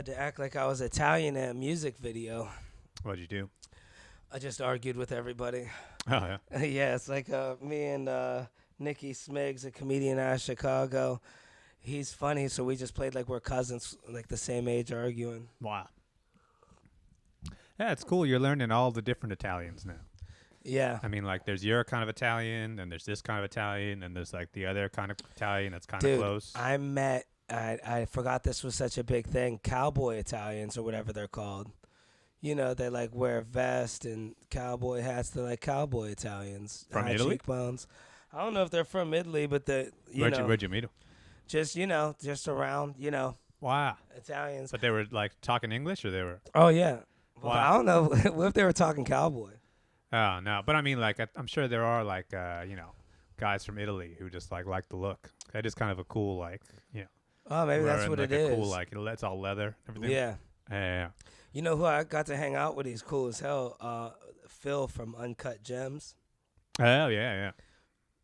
had to act like I was Italian in a music video. What'd you do? I just argued with everybody. Oh, yeah. Yeah, it's like me and Nikki Smiggs, a comedian out of Chicago. He's funny, so we just played like we're cousins, like the same age, arguing. Wow. Yeah, it's cool. You're learning all the different Italians now. Yeah. I mean, like, there's your kind of Italian, and there's this kind of Italian, and there's, like, the other kind of Italian that's kind of close. I met, I forgot this was such a big thing, cowboy Italians or whatever they're called. You know, they, like, wear vests and cowboy hats. They're, like, cowboy Italians. From high Italy? Cheekbones. I don't know if they're from Italy, but Where'd you meet them? Just, just around, Wow. Italians. But they were, like, talking English, or they were? Oh, yeah. Well, Wow. I don't know what if they were talking cowboy. Oh, no. But, I mean, like, I'm sure there are, like, guys from Italy who just, like the look. That is kind of a cool, like, Oh, maybe that's what like it is. Cool, like, it's all leather, everything. Yeah. Yeah. You know who I got to hang out with? He's cool as hell. Phil from Uncut Gems. Oh, yeah.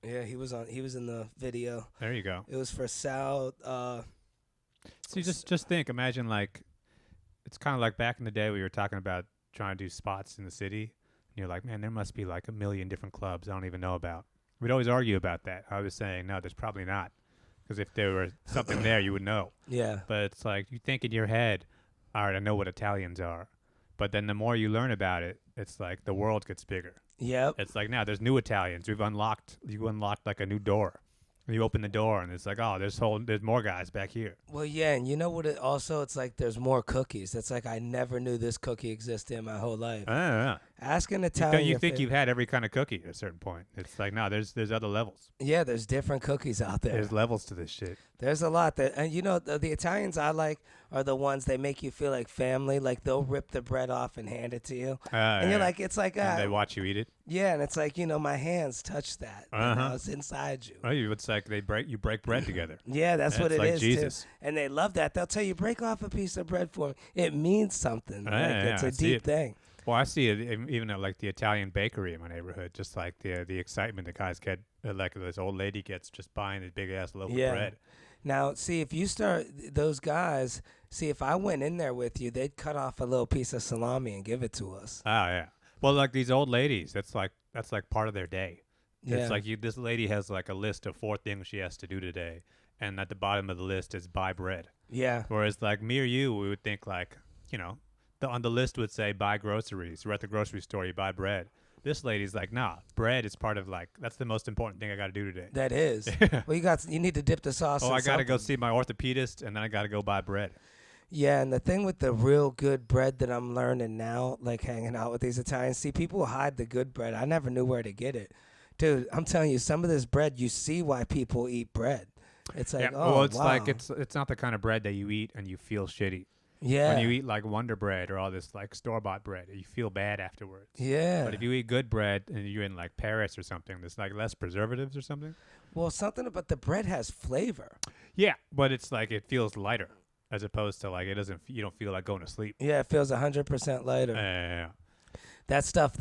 Yeah, he was in the video. There you go. It was for Sal. So you just think, imagine, like, it's kind of like back in the day we were talking about trying to do spots in the city. And you're like, man, there must be like a million different clubs I don't even know about. We'd always argue about that. I was saying, no, there's probably not. Because if there were something there, you would know. Yeah. But it's like, you think in your head, all right, I know what Italians are. But then the more you learn about it, it's like the world gets bigger. Yep. It's like, now there's new Italians. You unlocked like a new door. And you open the door, and it's like, oh, there's more guys back here. Well, yeah, and you know what? It's like there's more cookies. It's like I never knew this cookie existed in my whole life. Yeah. Ask an Italian. You think you've had every kind of cookie at a certain point. It's like, no, there's other levels. Yeah, there's different cookies out there. There's levels to this shit. There's a lot. And the Italians I like are the ones they make you feel like family. Like they'll rip the bread off and hand it to you. And you're like, it's like... and they watch you eat it? Yeah, and it's like, my hands touch that. It's inside you. Oh, it's like you break bread together. Yeah, that's what it like is, Jesus. too. And they love that. They'll tell you, break off a piece of bread for me. It means something. It's a deep thing. Well, I see it even at like the Italian bakery in my neighborhood. Just like the excitement the guys get, like this old lady gets just buying a big ass loaf of bread. Now, see, if you start those guys, if I went in there with you, they'd cut off a little piece of salami and give it to us. Oh yeah. Well, like these old ladies, that's like part of their day. Yeah. It's like this lady has like a list of 4 things she has to do today, and at the bottom of the list is buy bread. Yeah. Whereas like me or you, we would think like, on the list would say buy groceries. We're at the grocery store, you buy bread. This lady's like, nah, bread is part of that's the most important thing I got to do today. That is. Well, you need to dip the sauce in I got to go something. see my orthopedist, and then I got to go buy bread. Yeah, and the thing with the real good bread that I'm learning now, like hanging out with these Italians, people hide the good bread. I never knew where to get it. Dude, I'm telling you, some of this bread, you see why people eat bread. It's like, it's wow. like it's not the kind of bread that you eat and you feel shitty. Yeah. When you eat like Wonder Bread or all this like store-bought bread, you feel bad afterwards. Yeah. But if you eat good bread and you're in like Paris or something, there's like less preservatives or something. Well, something about the bread has flavor. Yeah, but it's like it feels lighter as opposed to like you don't feel like going to sleep. Yeah, it feels 100% lighter. Yeah. That stuff,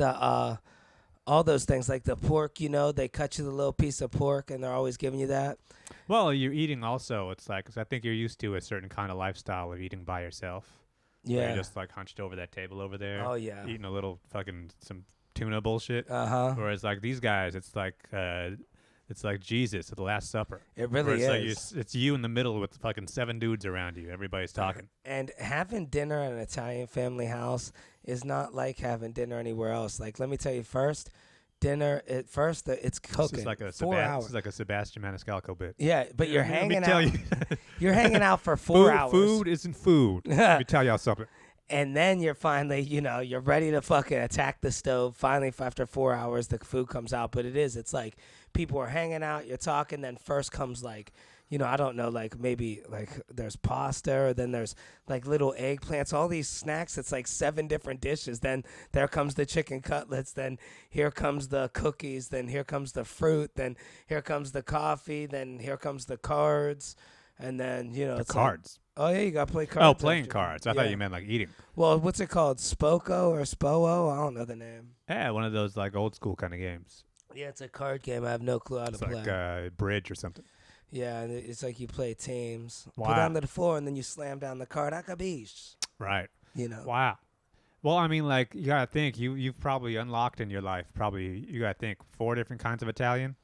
all those things like the pork, they cut you the little piece of pork and they're always giving you that. Well, you're eating also. It's like, 'cause I think you're used to a certain kind of lifestyle of eating by yourself. Yeah. You're just like hunched over that table over there. Oh, yeah. Eating a little fucking some tuna bullshit. Whereas like these guys, it's like Jesus at the Last Supper. It really is. Like it's you in the middle with fucking 7 dudes around you. Everybody's talking. And having dinner at an Italian family house is not like having dinner anywhere else. Like, let me tell you, dinner it's cooking. It's like a 4 hours. It's like a Sebastian Maniscalco bit. Yeah, but you're hanging out. You. You're hanging out for 4 hours. Food isn't food. Let me tell y'all something. And then you're finally, you're ready to fucking attack the stove. Finally, after 4 hours, the food comes out. But it's like people are hanging out, you're talking, then first comes like, I don't know, like maybe like there's pasta, or then there's like little eggplants, all these snacks. It's like 7 different dishes. Then there comes the chicken cutlets. Then here comes the cookies. Then here comes the fruit. Then here comes the coffee. Then here comes the cards. And then, the it's cards. Like, oh, yeah, you got to play cards. Oh, playing cards. I thought you meant like eating. Well, what's it called? Spoko or Spoo? I don't know the name. Yeah, one of those like old school kind of games. Yeah, it's a card game. I have no clue how to play. It's like bridge or something. Yeah, and it's like you play teams. Wow. Put onto the floor, and then you slam down the card. Akabish. Right. You know. Wow. Well, I mean, like, you gotta think you've probably unlocked in your life. Probably you gotta think 4 different kinds of Italian.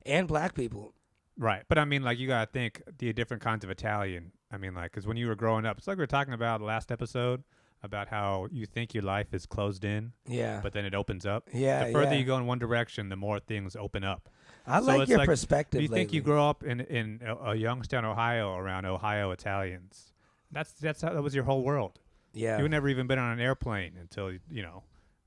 And black people. Right. But I mean, like, you gotta think the different kinds of Italian. I mean, like, because when you were growing up, it's like we were talking about last episode about how you think your life is closed in. Yeah. But then it opens up. Yeah. The further yeah. you go in one direction, the more things open up. I So like it's your like, perspective. Do you think lately. you grow up in Youngstown, Ohio, around Ohio Italians? That was your whole world. Yeah. You had never even been on an airplane until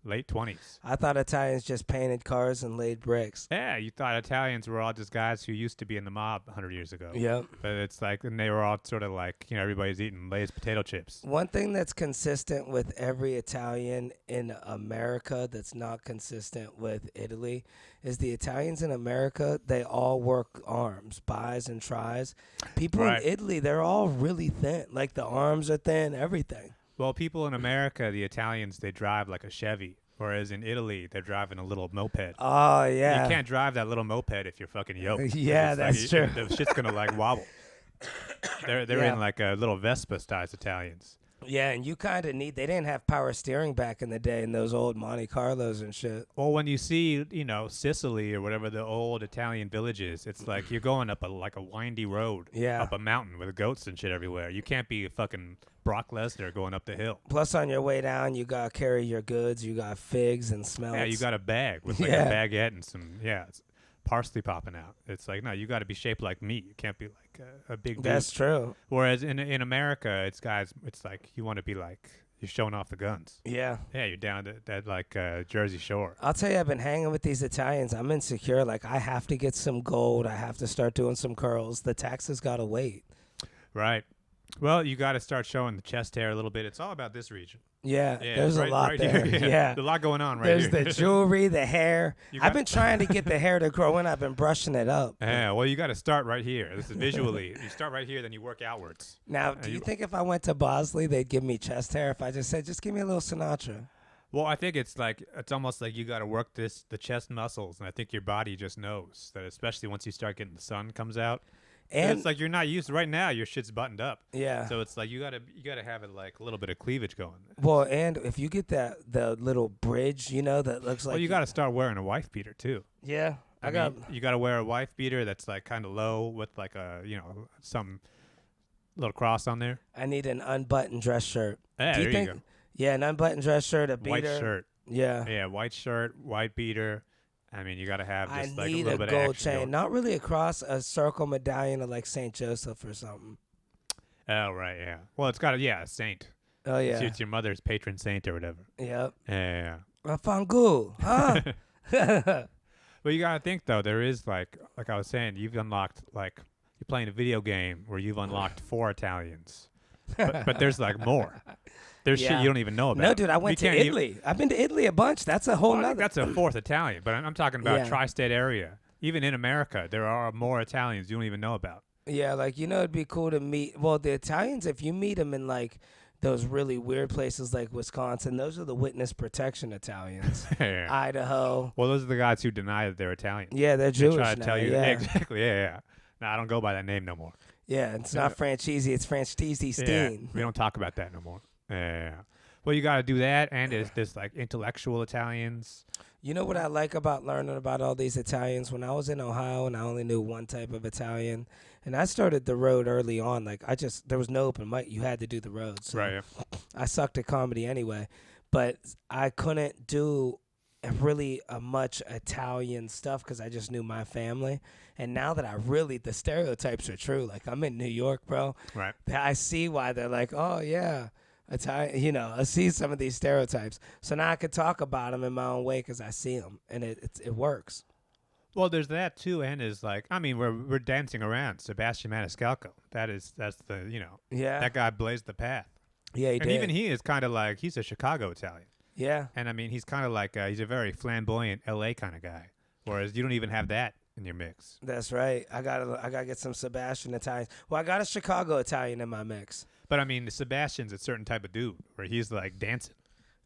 late 20s. I thought Italians just painted cars and laid bricks. Yeah, you thought Italians were all just guys who used to be in the mob 100 years ago. Yep. But it's like, and they were all sort of like, everybody's eating Lay's potato chips. One thing that's consistent with every Italian in America that's not consistent with Italy is the Italians in America, they all work arms, bis and tris. People Right. in Italy, they're all really thin. Like the arms are thin, everything. Well, people in America, the Italians, they drive like a Chevy. Whereas in Italy, they're driving a little moped. Oh, yeah. You can't drive that little moped if you're fucking yoked. Yeah, It's that's true. The shit's gonna like wobble. They're Yeah. in like a little Vespa style Italians. Yeah, and you kind of need, they didn't have power steering back in the day in those old Monte Carlos and shit. Well, when you see, Sicily or whatever the old Italian village is, it's like you're going up like a windy road, Yeah. up a mountain with goats and shit everywhere. You can't be fucking Brock Lesnar going up the hill. Plus, on your way down, you got to carry your goods. You got figs and smelts. Yeah, you got a bag with like Yeah. a baguette and some parsley popping out. It's like, no, you got to be shaped like meat. You can't be like a big dude. That's true. Whereas in America, it's like you want to be like you're showing off the guns. Yeah. Yeah, you're down to that like Jersey Shore. I'll tell you, I've been hanging with these Italians. I'm insecure. Like, I have to get some gold. I have to start doing some curls. The taxes got to wait. Right. Well, you got to start showing the chest hair a little bit. It's all about this region. Yeah, Yeah, there's right, a lot right there. here. Yeah. There's a lot going on right There's here. the jewelry, the hair. You I've got- been trying to get the hair to grow in. I've been brushing it up. Yeah, well, you got to start right here. This is visually. You start right here, then you work outwards. Now, do you think if I went to Bosley, they'd give me chest hair if I just said, just give me a little Sinatra? Well, I think it's almost like you got to work the chest muscles, and I think your body just knows that, especially once you start getting the sun comes out. And it's like you're not used to, right now. Your shit's buttoned up. Yeah. So it's like you gotta have it like a little bit of cleavage going. Well, and if you get the little bridge, that looks like. Well, you got to start wearing a wife beater too. Yeah, You got to wear a wife beater that's like kind of low with like a some little cross on there. I need an unbuttoned dress shirt. Yeah, Do you there think? you go. Yeah, an unbuttoned dress shirt, a beater. White shirt. Yeah. Yeah, white shirt, white beater. I mean, you got to have I just like a need little a bit gold of action chain, going. not really a cross, a circle medallion of like Saint Joseph or something. Oh right, yeah. Well, it's got a saint. Oh yeah. It's your mother's patron saint or whatever. Yep. Yeah. Fangu, huh? Well, you got to think though. There is like I was saying, you've unlocked you're playing a video game where you've unlocked 4 Italians, but there's like more. There's shit Yeah. you don't even know about. No, dude, I went to You can't Italy. I've been to Italy a bunch. That's a whole I think nother. that's a 4th Italian, but I'm talking about Yeah. tri-state area. Even in America, there are more Italians you don't even know about. Yeah, like, it'd be cool to meet. Well, the Italians, if you meet them in like those really weird places like Wisconsin, those are the witness protection Italians. Yeah. Idaho. Well, those are the guys who deny that they're Italian. Yeah, they're They Jewish try to now. tell you yeah. exactly. Yeah. No, I don't go by that name no more. Yeah, it's not Franchise, it's Franchise Yeah, Steen. we don't talk about that no more. Yeah. Well, you got to do that, and there's like intellectual Italians. You know what I like about learning about all these Italians? When I was in Ohio and I only knew one type of Italian, and I started the road early on. Like, there was no open mic. You had to do the road. So Right. I sucked at comedy anyway, but I couldn't do really much Italian stuff because I just knew my family. And now that the stereotypes are true. Like, I'm in New York, bro. Right. I see why they're like, oh, yeah. Italian, I see some of these stereotypes. So now I could talk about them in my own way because I see them, and it works. Well, there's that too, and is like, I mean, we're dancing around Sebastian Maniscalco. That's the Yeah. that guy blazed the path. Yeah, he And did. even he is kind of like, he's a Chicago Italian. Yeah. And I mean, he's kind of like, he's a very flamboyant LA kind of guy. Whereas you don't even have that in your mix. That's right. I gotta get some Sebastian Italian. Well, I got a Chicago Italian in my mix. But I mean, Sebastian's a certain type of dude where he's like dancing.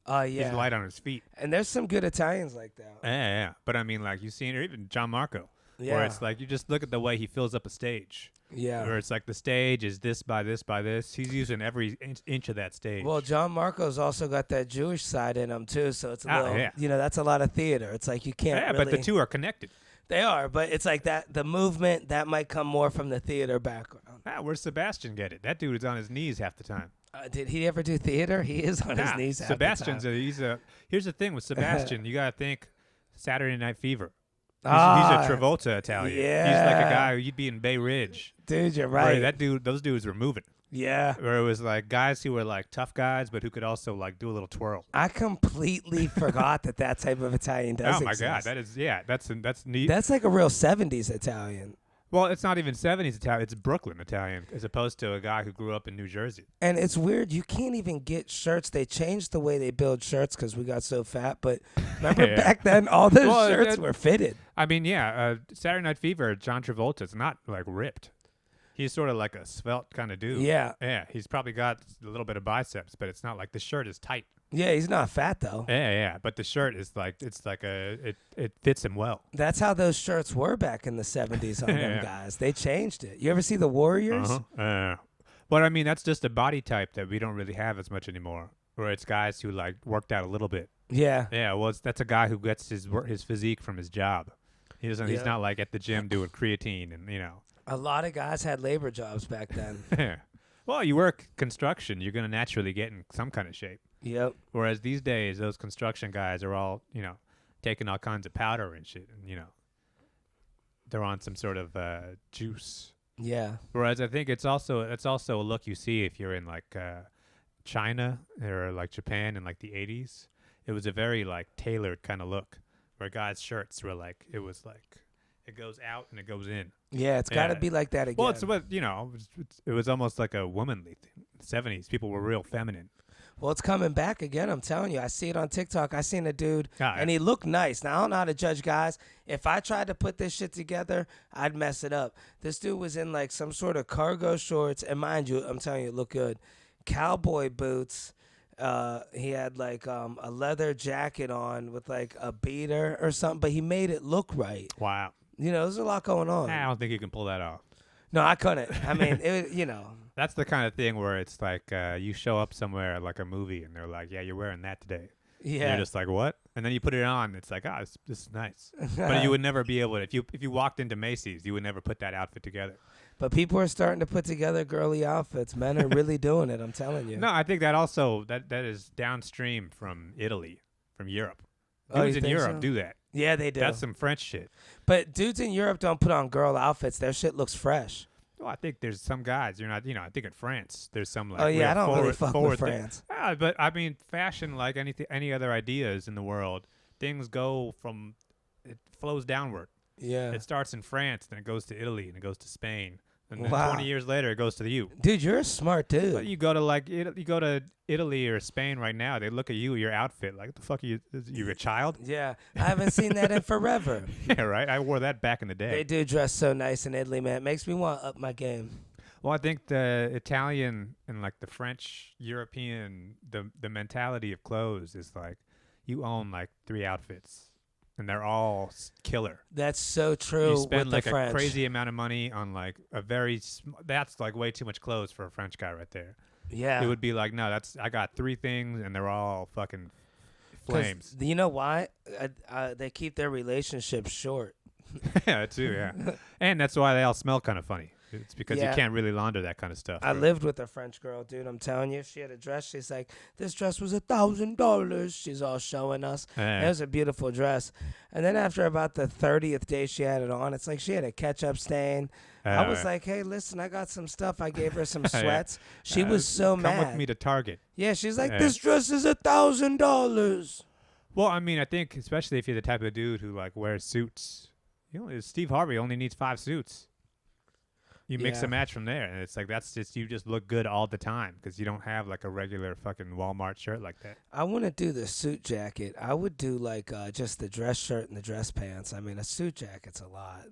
Yeah. He's light on his feet. And there's some good Italians like that. Yeah. But I mean, like you've seen, or even John Marco. Yeah. Where it's like you just look at the way he fills up a stage. Yeah. Where it's like the stage is this by this by this. He's using every inch of that stage. Well, John Marco's also got that Jewish side in him too, so it's a little, yeah. that's a lot of theater. It's like you can't. Yeah, really, but the two are connected. They are, but it's like that. The movement that might come more from the theater background. Where's Sebastian get it? That dude is on his knees half the time. Did he ever do theater? He is on his knees. Sebastian's he's the thing with Sebastian. You gotta think Saturday Night Fever. He's a Travolta Italian. Yeah. He's like a guy who you'd be in Bay Ridge. Dude, you're right. Those dudes were moving. Yeah. Where it was like guys who were like tough guys, but who could also like do a little twirl. I completely forgot that type of Italian does exist. Oh my God, that's neat. That's like a real 70s Italian. Well, it's not even 70s Italian. It's Brooklyn Italian, as opposed to a guy who grew up in New Jersey. And it's weird. You can't even get shirts. They changed the way they build shirts because we got so fat. But remember back then, all those shirts were fitted. I mean, Saturday Night Fever, John Travolta's not like ripped. He's sort of like a svelte kind of dude. Yeah. Yeah, he's probably got a little bit of biceps, but it's not like the shirt is tight. Yeah, he's not fat though. Yeah, but the shirt is like it fits him well. That's how those shirts were back in the 70s on them guys. They changed it. You ever see the Warriors? But I mean, that's just a body type that we don't really have as much anymore. Where it's guys who like worked out a little bit. Yeah. Yeah, well, that's a guy who gets his physique from his job. He doesn't. He's not like at the gym doing creatine and A lot of guys had labor jobs back then. Yeah. Well, you work construction, you're gonna naturally get in some kind of shape. Yep. Whereas these days, those construction guys are all taking all kinds of powder and shit, and they're on some sort of juice. Yeah. Whereas I think it's also a look you see if you're in like China or like Japan in like the 80s. It was a very like tailored kind of look where guys' shirts were like it goes out and it goes in. Yeah, it's got to be like that again. Well, it was almost like a womanly thing. The 70s, people were real feminine. Well, it's coming back again. I'm telling you. I see it on TikTok. I seen a dude, and he looked nice. Now, I don't know how to judge guys. If I tried to put this shit together, I'd mess it up. This dude was in, like, some sort of cargo shorts. And mind you, I'm telling you, it looked good. Cowboy boots. He had, like, a leather jacket on with, like, a beater or something. But he made it look right. Wow. There's a lot going on. I don't think you can pull that off. No, I couldn't. I mean, That's the kind of thing where it's like you show up somewhere like a movie and they're like, yeah, you're wearing that today. Yeah. And you're just like, what? And then you put it on. It's like, this is nice. But you would never be able to. If you walked into Macy's, you would never put that outfit together. But people are starting to put together girly outfits. Men are really doing it, I'm telling you. No, I think that also, that is downstream from Italy, from Europe. Oh, Dudes you in think Europe so? do that. Yeah, they do. That's some French shit. But dudes in Europe don't put on girl outfits. Their shit looks fresh. Well, I think there's some guys. You're not, I think in France, there's some like. Oh yeah, I don't forward, really fuck with France. But I mean, fashion, like any other ideas in the world, things go from, it flows downward. Yeah. It starts in France, then it goes to Italy, and it goes to Spain, and then Wow. 20 years later, it goes to you. Dude, you're a smart dude. But you go to Italy or Spain right now, they look at you, your outfit, like, what the fuck are you? You're a child? Yeah, I haven't seen that in forever. Yeah, right. I wore that back in the day. They do dress so nice in Italy, man. It makes me want to up my game. Well, I think the Italian and like the French, European, the mentality of clothes is like you own like 3 outfits and they're all killer. That's so true. You spend with like the a French. crazy amount of money on like a very that's like way too much clothes for a French guy right there. Yeah. It would be like, no, I got 3 things and they're all fucking flames. You know why? They keep their relationships short. Yeah, too, yeah. And that's why they all smell kind of funny. It's because you can't really launder that kind of stuff. I lived with a French girl, dude. I'm telling you, she had a dress. She's like, this dress was $1,000. She's all showing us. It was a beautiful dress. And then after about the 30th day she had it on, it's like she had a ketchup stain. I was like, hey, listen, I got some stuff. I gave her some sweats. She was so mad. Come with me to Target. Yeah, she's like, this dress is $1,000. Well, I mean, I think especially if you're the type of dude who like wears suits. Steve Harvey only needs 5 suits. You mix and match from there, and it's like you just look good all the time because you don't have like a regular fucking Walmart shirt like that. I want to do the suit jacket. I would do like just the dress shirt and the dress pants. I mean, a suit jacket's a lot.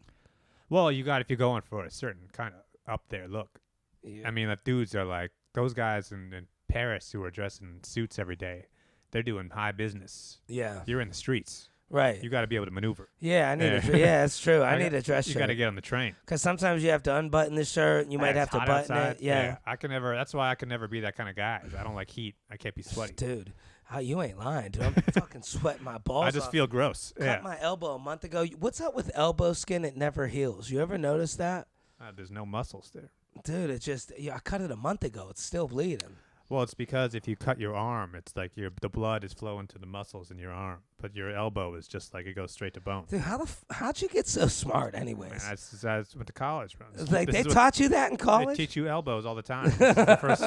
Well, if you're going for a certain kind of up there look. Yeah. I mean, like dudes are like those guys in Paris who are dressed in suits every day. They're doing high business. Yeah. You're in the streets. Right. You got to be able to maneuver. Yeah, I need that's true. I need a dress shirt. You got to get on the train. Because sometimes you have to unbutton the shirt. You might have to button outside. it. Yeah. I can never. That's why I can never be that kind of guy. I don't like heat. I can't be sweaty. Dude, you ain't lying, dude. I'm fucking sweating my balls I just off. feel gross. Cut my elbow a month ago. What's up with elbow skin? It never heals. You ever notice that? There's no muscles there. Dude, it just, I cut it a month ago. It's still bleeding. Well, it's because if you cut your arm, it's like the blood is flowing to the muscles in your arm, but your elbow is just like it goes straight to bone. Dude, how'd you get so smart, anyways? Man, I went to college, bro. Like they taught you that in college? They teach you elbows all the time. This is the first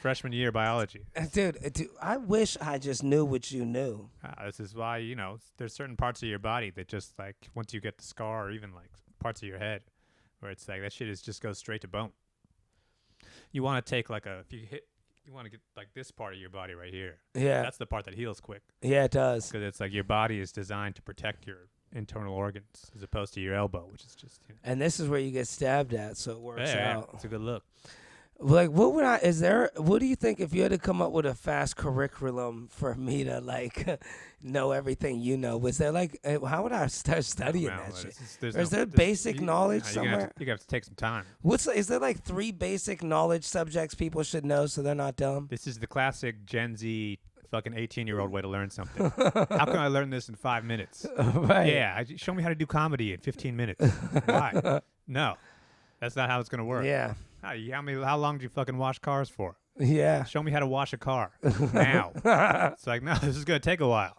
freshman year biology. Dude, I wish I just knew what you knew. This is why there's certain parts of your body that just like once you get the scar, or even like parts of your head, where it's like that shit just goes straight to bone. You want to take you want to get like this part of your body right here. Yeah. That's the part that heals quick. Yeah, it does. Because it's like your body is designed to protect your internal organs as opposed to your elbow, which is just. And this is where you get stabbed at, so it works out. It's a good look. Like, what do you think if you had to come up with a fast curriculum for me to, like, know everything you know? Was there, like, how would I start studying that shit? Is there basic knowledge somewhere? You have to take some time. Is there, like, 3 basic knowledge subjects people should know so they're not dumb? This is the classic Gen Z fucking 18-year-old way to learn something. How can I learn this in 5 minutes? Right. Yeah, show me how to do comedy in 15 minutes. Why? No. That's not how it's going to work. Yeah. How long do you fucking wash cars for? Yeah. Show me how to wash a car now. It's like, no, this is going to take a while.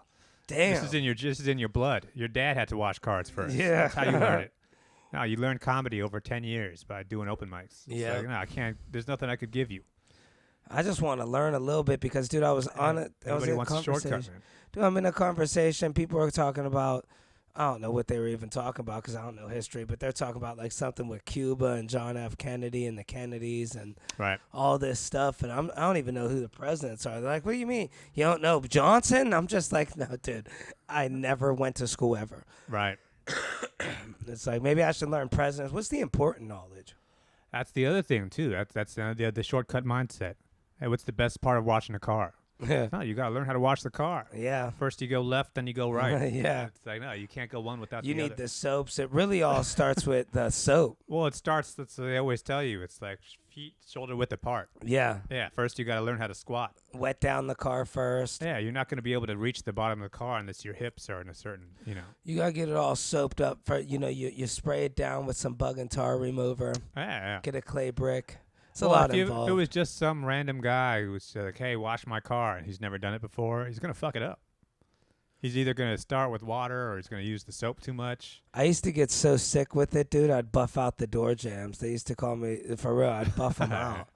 Damn. This is in your blood. Your dad had to wash cars first. Yeah. That's how you learn it. No, you learn comedy over 10 years by doing open mics. Yeah. Like, no, I can't. There's nothing I could give you. I just want to learn a little bit because, dude, I was on it. Everybody wants a shortcut, man. Dude, I'm in a conversation. People are talking about, I don't know what they were even talking about because I don't know history, but they're talking about like something with Cuba and John F. Kennedy and the Kennedys and all this stuff. And I don't even know who the presidents are. They're like, what do you mean? You don't know Johnson? I'm just like, no, dude, I never went to school ever. Right. It's like, maybe I should learn presidents. What's the important knowledge? That's the other thing, too. That's the shortcut mindset. Hey, what's the best part of washing a car? No, you got to learn how to wash the car. Yeah. First you go left, then you go right. Yeah. It's like, no, you can't go one without the other. You need the soaps. It really all starts with the soap. Well, it starts, that's what they always tell you. It's like feet shoulder width apart. Yeah. Yeah. First you got to learn how to squat. Wet down the car first. Yeah. You're not going to be able to reach the bottom of the car unless your hips are in a certain, You got to get it all soaped up. You spray it down with some bug and tar remover. Yeah. Get a clay brick. It's a lot involved. If it was just some random guy who was like, hey, wash my car, and he's never done it before, he's going to fuck it up. He's either going to start with water or he's going to use the soap too much. I used to get so sick with it, dude, I'd buff out the door jams. They used to call me, for real, I'd buff them out.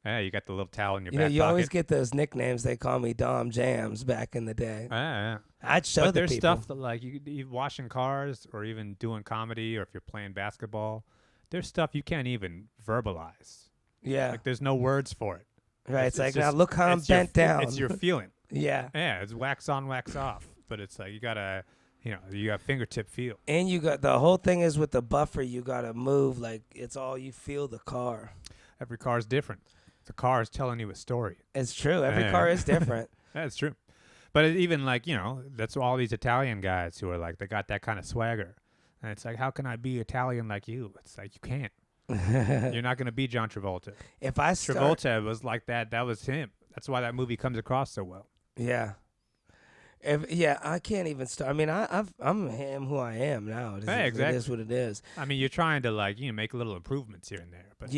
Yeah, you got the little towel in your back pocket. You always get those nicknames. They call me Dom Jams back in the day. Yeah. I'd show the people. But there's stuff that, like, you washing cars or even doing comedy or if you're playing basketball, there's stuff you can't even verbalize. Yeah. Like, there's no words for it. Right. It's like, just, now look how I'm bent down. It's your feeling. Yeah. Yeah, it's wax on, wax off. But it's like, you got to, you got fingertip feel. And you got, the whole thing is with the buffer, you got to move like it's all, you feel the car. Every car is different. The car is telling you a story. It's true. Every car is different. That's true. But even like, that's all these Italian guys who are like, they got that kind of swagger. And it's like, how can I be Italian like you? It's like, you can't. You're not going to be John Travolta. Travolta was like that. That was him. That's why that movie comes across so well. Yeah. I can't even start. I mean, I'm him who I am now. Exactly. It is what it is. I mean, you're trying to like, make little improvements here and there. But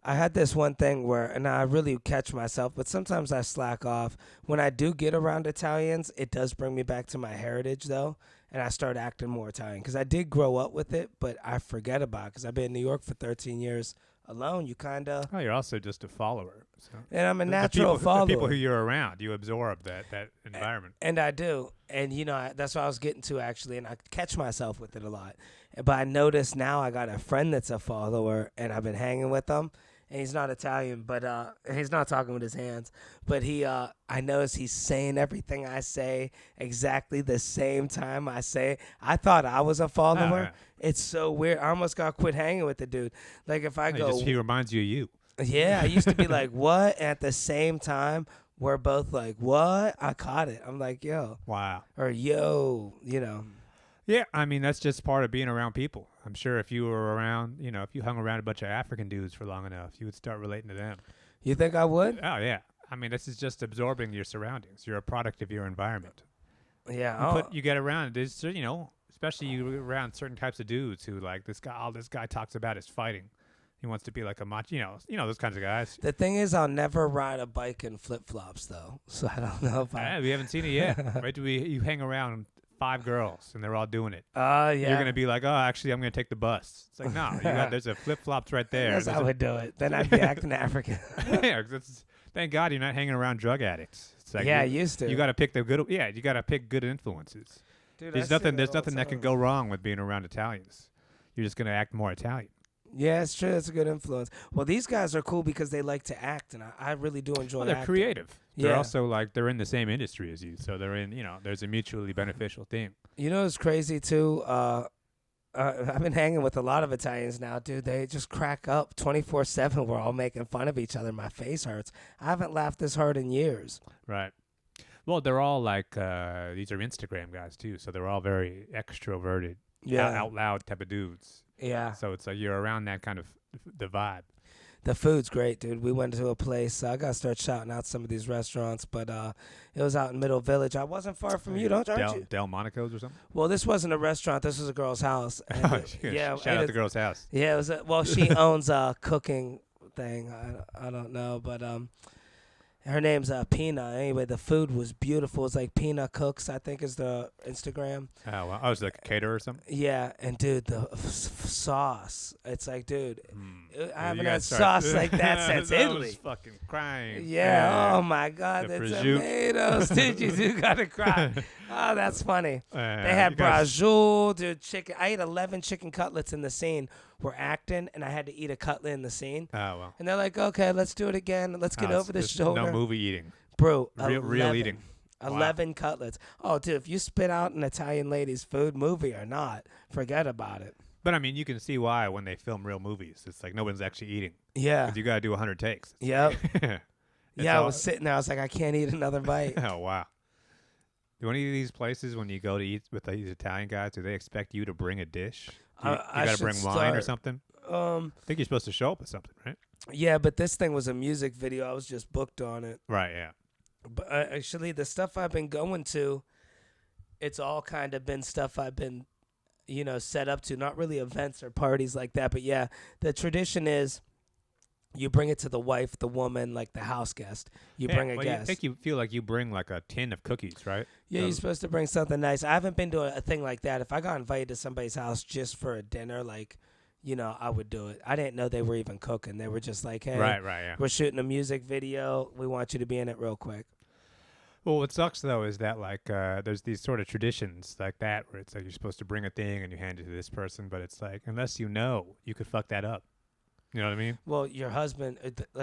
I had this one thing where, and I really catch myself, but sometimes I slack off. When I do get around Italians, it does bring me back to my heritage, though, and I start acting more Italian. Because I did grow up with it, but I forget about it. Because I've been in New York for 13 years alone. You kind of... Oh, you're also just a follower. So. And I'm a natural follower. The people who you're around, you absorb that environment. And I do. And, that's what I was getting to, actually, and I catch myself with it a lot. But I notice now I got a friend that's a follower, and I've been hanging with him. And he's not Italian, but he's not talking with his hands. But I notice he's saying everything I say exactly the same time I say it. I thought I was a follower. Oh, yeah. It's so weird. I almost got to quit hanging with the dude. Like if I go... he reminds you of you. Yeah, I used to be like, what? At the same time, we're both like, what? I caught it. I'm like, yo. Wow. Or yo, you know. Yeah, I mean, that's just part of being around people. I'm sure if you were around, if you hung around a bunch of African dudes for long enough, you would start relating to them. You think I would? Oh, yeah. I mean, this is just absorbing your surroundings. You're a product of your environment. Yeah. You get around, especially you around certain types of dudes who like all this guy talks about is fighting. He wants to be like a macho, those kinds of guys. The thing is, I'll never ride a bike in flip-flops, though. So I don't know if we haven't seen it yet. Right? You hang around 5 girls, and they're all doing it. Yeah. You're going to be like, oh, actually, I'm going to take the bus. It's like, no, there's a flip-flops right there. That's how I would do it. Then I'd be acting African. Yeah, thank God you're not hanging around drug addicts. It's like I used to. You got to pick the good. Yeah, you got to pick good influences. Dude, there's nothing that can go wrong with being around Italians. You're just going to act more Italian. Yeah, it's true. It's a good influence. Well, these guys are cool because they like to act, and I really do enjoy they're acting. creative. They're Yeah. also they're in the same industry as you, so they're in, there's a mutually beneficial thing. You know what's crazy, too? I've been hanging with a lot of Italians now, dude. They just crack up 24/7. We're all making fun of each other. My face hurts. I haven't laughed this hard in years. Right. Well, they're all like, these are Instagram guys, too, so they're all very extroverted, out loud type of dudes. Yeah. So it's like you're around that kind of the vibe. The food's great, dude. We went to a place. I got to start shouting out some of these restaurants, but it was out in Middle Village. I wasn't far from you, aren't you? Del Monaco's or something? Well, this wasn't a restaurant. This was a girl's house. And Shout out the girl's house. Yeah, it was she owns a cooking thing. I don't know, but her name's Pina. Anyway, the food was beautiful. It's like Pina Cooks, I think is the Instagram. Oh, wow. I was like a caterer or something? Yeah, and dude, the sauce. It's like, dude, I haven't gotta had start- sauce like that since I Italy. was fucking crying. Yeah, oh my God, The the prosciutto. tomatoes. Dude, you do gotta cry. Oh, that's funny. They had you guys- brajol, dude, chicken. I ate 11 chicken cutlets in the scene. We're acting, and I had to eat a cutlet in the scene. Oh, well. And they're like, okay, let's do it again. Let's get over the There's shoulder. No movie eating. Bro, Real eating. 11 cutlets. Oh, dude, if you spit out an Italian lady's food, movie or not, forget about it. But, I mean, you can see why when they film real movies. It's like no one's actually eating. Yeah. 'Cause you got to do 100 takes. Yep. Yeah, I all- was sitting there. I was like, I can't eat another bite. Oh, wow. Do any of these places, when you go to eat with these Italian guys, do they expect you to bring a dish? You I got to should bring wine or start. something? I think you're supposed to show up with something, right? Yeah, but this thing was a music video. I was just booked on it. Right, yeah. But actually, the stuff I've been going to, it's all kind of been stuff I've been, set up to. Not really events or parties like that. But yeah, the tradition is you bring it to the wife, the woman, like the house guest. You bring a guest. I think you feel like you bring like a tin of cookies, right? Yeah, you're supposed to bring something nice. I haven't been to a thing like that. If I got invited to somebody's house just for a dinner, like, I would do it. I didn't know they were even cooking. They were just like, hey, Right, yeah. we're shooting a music video. We want you to be in it real quick. Well, what sucks, though, is that, like, there's these sort of traditions like that where it's like you're supposed to bring a thing and you hand it to this person, but it's like, unless you could fuck that up. You know what I mean? Well, your husband,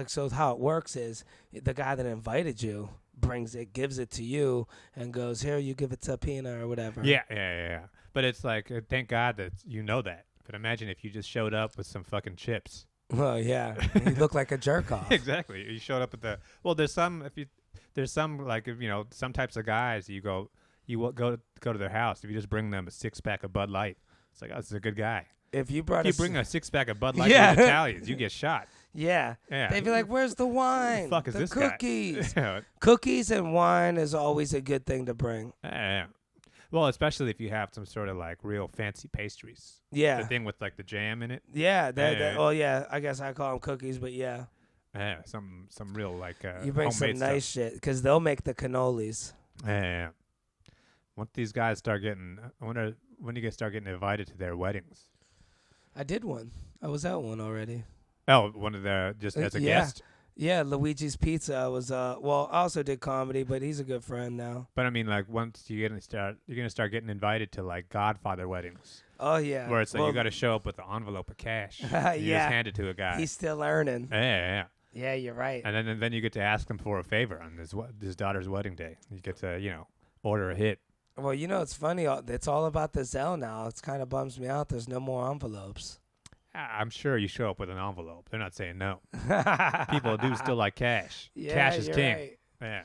so how it works is the guy that invited you brings it, gives it to you, and goes, here, you give it to Pina or whatever. Yeah. But it's like, thank God that you know that. But imagine if you just showed up with some fucking chips. Well, yeah. You look like a jerk off. Exactly. You showed up with there's some like, some types of guys you go to their house. If you just bring them a 6-pack of Bud Light, it's like, oh, this is a good guy. If you If you bring a 6-pack of Bud Light Yeah. to the Italians, you get shot. Yeah. Yeah. They'd be like, where's the wine? Who the fuck is the this guy? cookies. Yeah. Cookies and wine is always a good thing to bring. Yeah. Well, especially if you have some sort of like real fancy pastries. Yeah. The thing with like the jam in it. Yeah. Yeah. Oh, yeah. I guess I call them cookies, but yeah. Yeah. Some real like You bring some homemade nice stuff. shit because they'll make the cannolis. Yeah. Once these guys start getting, I wonder when you guys start getting invited to their weddings. I did one. I was at one already. Oh, one of the just as a guest. Yeah, Luigi's Pizza. I was I also did comedy, but he's a good friend now. But I mean, like once you're gonna start getting invited to like Godfather weddings. Oh yeah. Where it's like you got to show up with an envelope of cash. You just hand it to a guy. He's still earning. Yeah. Yeah, you're right. And then you get to ask him for a favor on his daughter's wedding day. You get to order a hit. Well, it's funny. It's all about the Zelle now. It kind of bums me out. There's no more envelopes. I'm sure you show up with an envelope. They're not saying no. People do still like cash. Yeah, Cash is you're king. Right. Yeah.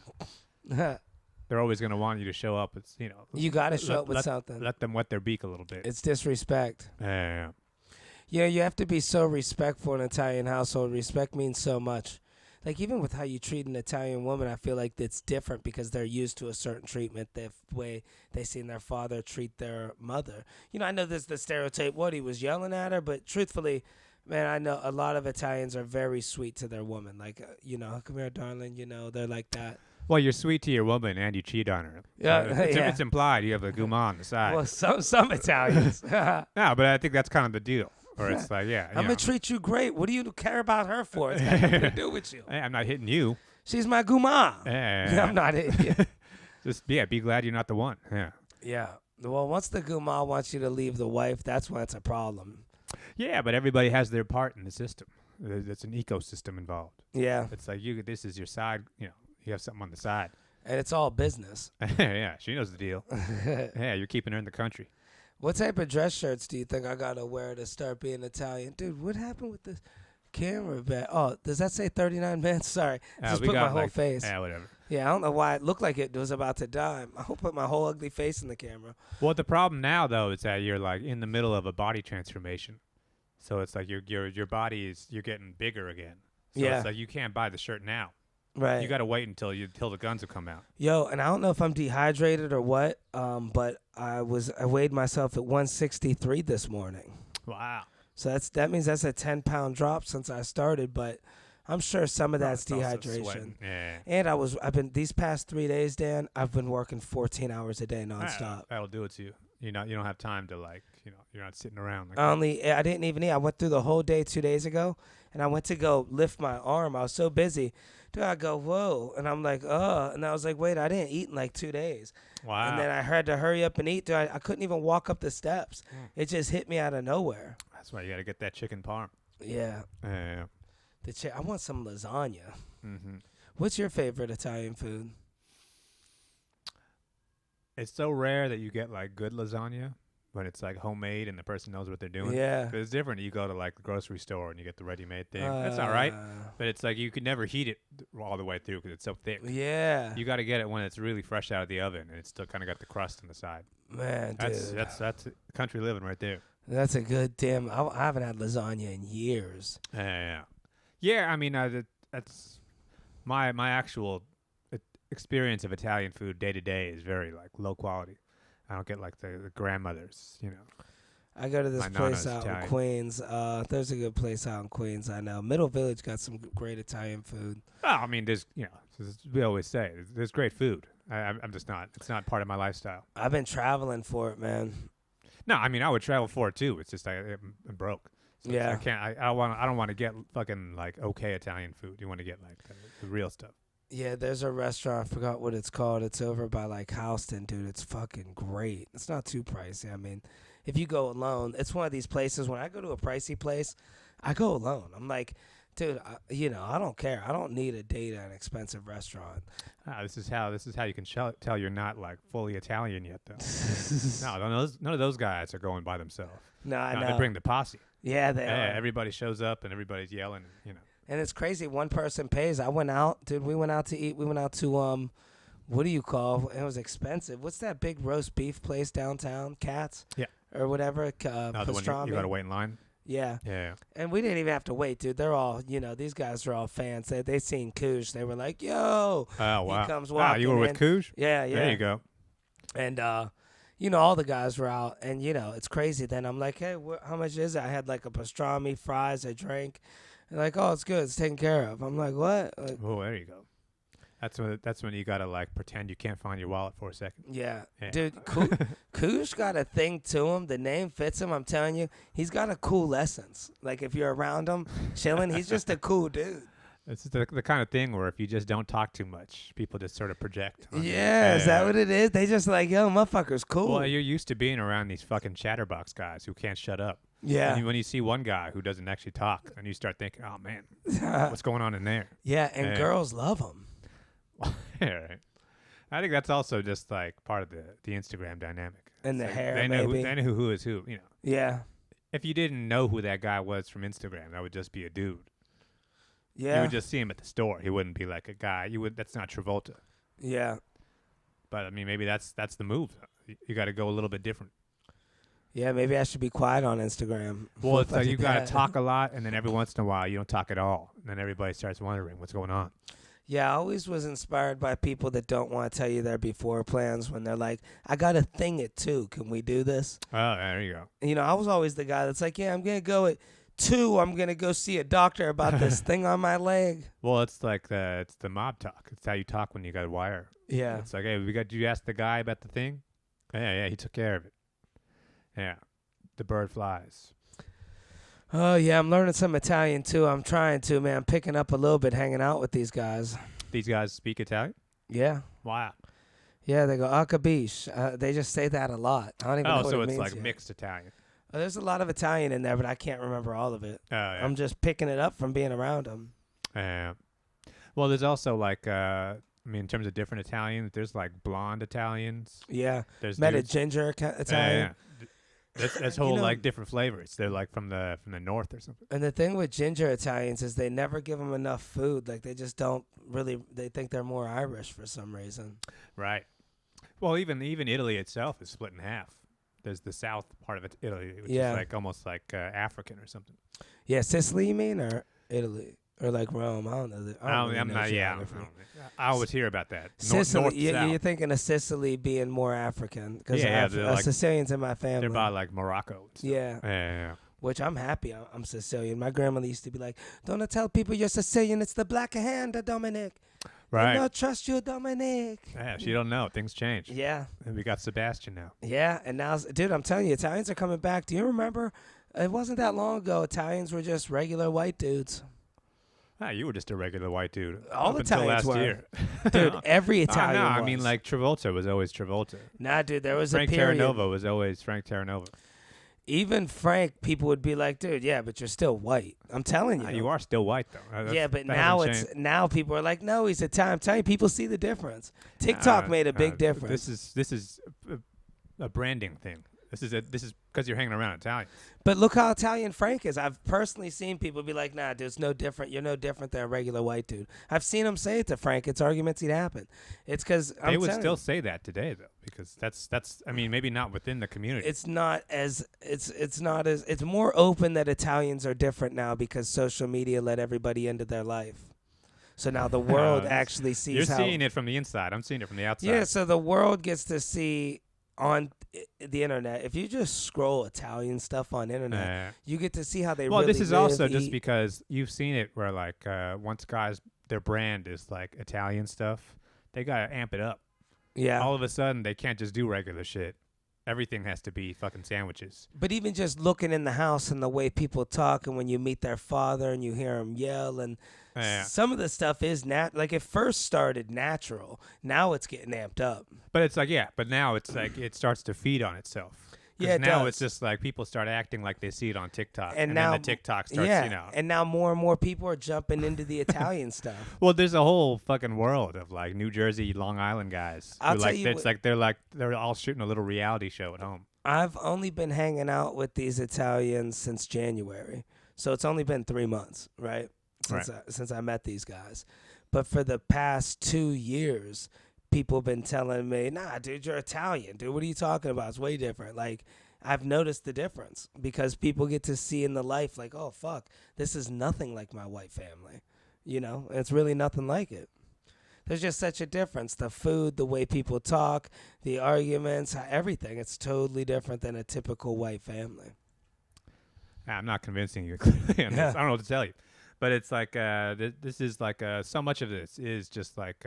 They're always going to want you to show up. It's, you know. You got to show up with something. Let them wet their beak a little bit. It's disrespect. Yeah. Yeah, you have to be so respectful in an Italian household. Respect means so much. Like, even with how you treat an Italian woman, I feel like it's different because they're used to a certain treatment, the way they seen their father treat their mother. You know, I know there's the stereotype, what, he was yelling at her? But truthfully, man, I know a lot of Italians are very sweet to their woman. Like, you know, come here, darling, you know, they're like that. Well, you're sweet to your woman and you cheat on her. Yeah, it's implied. You have a guma on the side. Well, some Italians. No, but I think that's kind of the deal. Or it's like, I'm going to treat you great. What do you care about her for? It's got nothing to do with you. Hey, I'm not hitting you. She's my guma. Yeah. I'm not hitting you. Just, be glad you're not the one. Yeah. Yeah. Well, once the guma wants you to leave the wife, that's when it's a problem. Yeah, but everybody has their part in the system. There's an ecosystem involved. Yeah. It's like, this is your side, you know, you have something on the side. And it's all business. Yeah, she knows the deal. Yeah, you're keeping her in the country. What type of dress shirts do you think I got to wear to start being Italian? Dude, what happened with this camera back? Oh, does that say 39 minutes? Sorry. Just put my whole face. Yeah, whatever. Yeah, I don't know why it looked like it was about to die. I'll put my whole ugly face in the camera. Well, the problem now, though, is that you're like in the middle of a body transformation. So it's like your body you're getting bigger again. So it's like you can't buy the shirt now. Right. You got to wait until the guns have come out. Yo, and I don't know if I'm dehydrated or what, but I weighed myself at 163 this morning. Wow. So that means that's a 10-pound drop since I started, but I'm sure some of that's dehydration. Yeah. And I've been these past 3 days, Dan, I've been working 14 hours a day nonstop. That'll do it to you. You don't have time to you're not sitting around. I didn't even eat. I went through the whole day 2 days ago, and I went to go lift my arm. I was so busy. Dude, I go, whoa. And I'm like, and I was like, wait, I didn't eat in like 2 days. Wow. And then I had to hurry up and eat. Dude, I couldn't even walk up the steps. It just hit me out of nowhere. That's why you got to get that chicken parm. Yeah. Yeah. I want some lasagna. Mm-hmm. What's your favorite Italian food? It's so rare that you get like good lasagna when it's like homemade and the person knows what they're doing. Yeah. 'Cause it's different. You go to like the grocery store and you get the ready-made thing. That's all right. But it's like you could never heat it all the way through because it's so thick. Yeah. You got to get it when it's really fresh out of the oven and it's still kind of got the crust on the side. Man, dude. That's country living right there. That's a good damn. I haven't had lasagna in years. Yeah. I mean, that's my actual experience of Italian food day to day is very like low quality. I don't get like the grandmothers, you know. I go to this place out Italian. in Queens. There's a good place out in Queens. I know Middle Village got some great Italian food. Oh, I mean, there's we always say there's great food. I'm just not. It's not part of my lifestyle. I've been traveling for it, man. No, I mean I would travel for it too. It's just I'm broke. So Yeah. I can't. I don't want to get fucking like okay Italian food. You want to get like the real stuff. Yeah, there's a restaurant. I forgot what it's called. It's over by like Houston, dude. It's fucking great. It's not too pricey. I mean, if you go alone, it's one of these places. When I go to a pricey place, I go alone. I'm like, dude, I don't care. I don't need a date at an expensive restaurant. This is how you can tell you're not like fully Italian yet, though. None of those guys are going by themselves. No, I know. They bring the posse. Yeah, they are. Everybody shows up and everybody's yelling. You know. And it's crazy. One person pays. I went out, dude. We went out to eat. We went out to what do you call? It was expensive. What's that big roast beef place downtown? Cats. Yeah. Or whatever. The one you gotta wait in line. Yeah. Yeah. And we didn't even have to wait, dude. They're all, these guys are all fans. They seen Cooge. They were like, "Yo." Oh wow. He comes walking you were with in. Cooge? Yeah. There you go. And all the guys were out, and it's crazy. Then I'm like, "Hey, how much is it?" I had like a pastrami, fries, a drink. They're like, "Oh, it's good. It's taken care of." I'm like, "What?" Like, oh, there you go. That's when you gotta like pretend you can't find your wallet for a second. Yeah. Dude, Koosh got a thing to him. The name fits him. I'm telling you, he's got a cool essence. Like if you're around him, chilling, he's just a cool dude. It's the kind of thing where if you just don't talk too much, people just sort of project. Yeah, is that what it is? They just like, yo, motherfucker's cool. Well, you're used to being around these fucking chatterbox guys who can't shut up. Yeah. And when you see one guy who doesn't actually talk, and you start thinking, oh, man, what's going on in there? Yeah, and girls love him. Yeah, right. I think that's also just like part of the Instagram dynamic. And the hair, they know who is who, you know. Yeah. If you didn't know who that guy was from Instagram, that would just be a dude. Yeah. You would just see him at the store. He wouldn't be like a guy. That's not Travolta. Yeah. But I mean, maybe that's the move. You got to go a little bit different. Yeah, maybe I should be quiet on Instagram. Well, it's like you got to talk a lot, and then every once in a while you don't talk at all, and then everybody starts wondering what's going on. Yeah, I always was inspired by people that don't want to tell you their before plans when they're like, I got a thing at 2. Can we do this? Oh, there you go. You know, I was always the guy that's like, yeah, I'm going to go at 2. I'm going to go see a doctor about this thing on my leg. Well, it's like it's the mob talk. It's how you talk when you got a wire. Yeah. It's like, hey, did you ask the guy about the thing? Yeah, he took care of it. Yeah. The bird flies. Oh, yeah, I'm learning some Italian, too. I'm trying to, man. I'm picking up a little bit hanging out with these guys. These guys speak Italian? Yeah. Wow. Yeah, they go, capisci. They just say that a lot. I don't even know what it means. Oh, so it's like yet. mixed Italian. There's a lot of Italian in there, but I can't remember all of it. Oh, yeah. I'm just picking it up from being around them. Yeah. Well, there's also like, I mean, in terms of different Italians, there's like blonde Italians. Yeah. There's Met a dudes- ginger Italian. Yeah. That's whole You know- like different flavors. They're like from the north or something. And the thing with ginger Italians is they never give them enough food. Like they just don't really. They think they're more Irish for some reason. Right. Well, even Italy itself is split in half. There's the south part of Italy, which Yeah. is like almost like African or something. Yeah, Sicily, you mean, or Italy, or like Rome? I don't know. I'm not. Yeah, I always hear about that. Sicily. North, south. You're thinking of Sicily being more African because Yeah, they're like- Sicilians in my family. They're by like Morocco. And stuff. Yeah. Yeah. Which I'm happy I'm Sicilian. My grandmother used to be like, "Don't tell people you're Sicilian. It's the black hand, Dominic. Right. I don't trust you, Dominic." Yeah, she don't know. Things change. Yeah. And we got Sebastian now. Yeah, and now, dude, I'm telling you, Italians are coming back. Do you remember? It wasn't that long ago. Italians were just regular white dudes. Ah, you were just a regular white dude. All up until Italians last were. year. Dude, every Oh, Italian no, I was. mean like Travolta was always Travolta. Nah, dude, there was Frank a period. Terranova was always Frank Terranova. Even Frank, people would be like, dude, yeah, but you're still white. I'm telling you. Ah, you are still white though. Yeah, but that now hasn't changed. now people are like, no, he's Italian. I'm telling you, people see the difference. TikTok made a big difference. This is a branding thing. This is because you're hanging around Italian. But look how Italian Frank is. I've personally seen people be like, nah, dude, it's no different. You're no different than a regular white dude. I've seen him say it to Frank. It's arguments he'd happen. It's because They would still say that today though, because that's. I mean, maybe not within the community. It's not as it's more open that Italians are different now because social media let everybody into their life. So now the world actually sees. You're seeing it from the inside. I'm seeing it from the outside. Yeah, so the world gets to see on the internet. If you just scroll Italian stuff on internet, you get to see how they. Well, really this is live, also just eat. because you've seen it where like once guys their brand is like Italian stuff, they gotta amp it up. Yeah. All of a sudden they can't just do regular shit. Everything has to be fucking sandwiches. But even just looking in the house and the way people talk, and when you meet their father and you hear him yell, and some of the stuff is like it first started natural. Now it's getting amped up. But it's like but now it's like it starts to feed on itself. Yeah, it now does. it's just like people start acting like they see it on TikTok, And then now- the TikTok starts, and now more and more people are jumping into the Italian stuff. Well, there's a whole fucking world of like New Jersey, Long Island guys. I'll who, tell like, you it's what- like they're all shooting a little reality show at home. I've only been hanging out with these Italians since January, so it's only been 3 months, right? Since I met these guys. But for the past 2 years, people have been telling me, nah, dude, you're Italian. Dude, what are you talking about? It's way different. Like, I've noticed the difference because people get to see in the life, like, oh, fuck, this is nothing like my white family. You know, it's really nothing like it. There's just such a difference. The food, the way people talk, the arguments, everything. It's totally different than a typical white family. I'm not convincing you clearly on Yeah. this. I don't know what to tell you. But it's like this is like so much of this is just like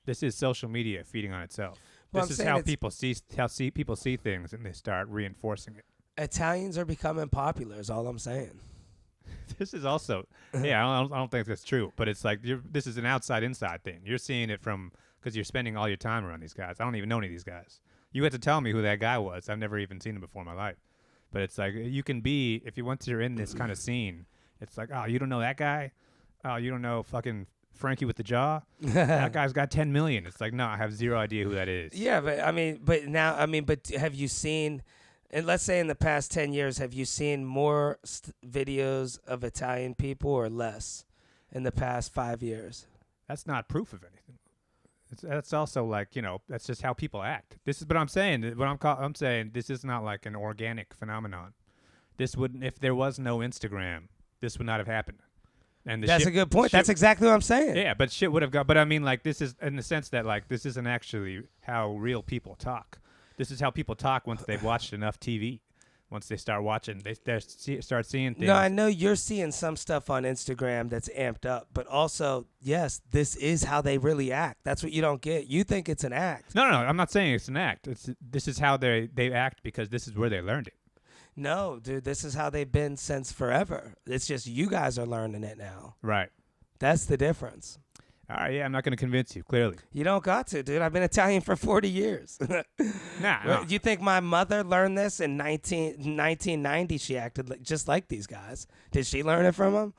this is social media feeding on itself. Well, This I'm is how saying people see things and they start reinforcing it. Italians are becoming popular is all I'm saying. This is also I don't think that's true, but it's like this is an outside-inside thing. You're seeing it from because you're spending all your time around these guys. I don't even know any of these guys. You had to tell me who that guy was. I've never even seen him before in my life. But it's like you can be if you once you're in this kind of scene, it's like, oh, you don't know that guy? Oh, you don't know fucking Frankie with the jaw? That guy's got 10 million. It's like, no, I have zero idea who that is. Yeah, but but have you seen And let's say in the past 10 years, have you seen more videos of Italian people or less in the past 5 years? That's not proof of anything. That's also like, that's just how people act. This is what I'm saying. I'm saying this is not like an organic phenomenon. This wouldn't, if there was no Instagram, this would not have happened. And that's a good point. That's exactly what I'm saying. Yeah, but shit would have got. But I mean, like, this is in the sense that like this isn't actually how real people talk. This is how people talk once they've watched enough TV. Once they start watching, they start seeing things. No, I know you're seeing some stuff on Instagram that's amped up, but also, yes, this is how they really act. That's what you don't get. You think it's an act. No, I'm not saying it's an act. This is how they act because this is where they learned it. No, dude, this is how they've been since forever. It's just you guys are learning it now. Right. That's the difference. All right, yeah, I'm not going to convince you, clearly. You don't got to, dude. I've been Italian for 40 years. Nah. You think my mother learned this in 1990? She acted just like these guys. Did she learn it from them?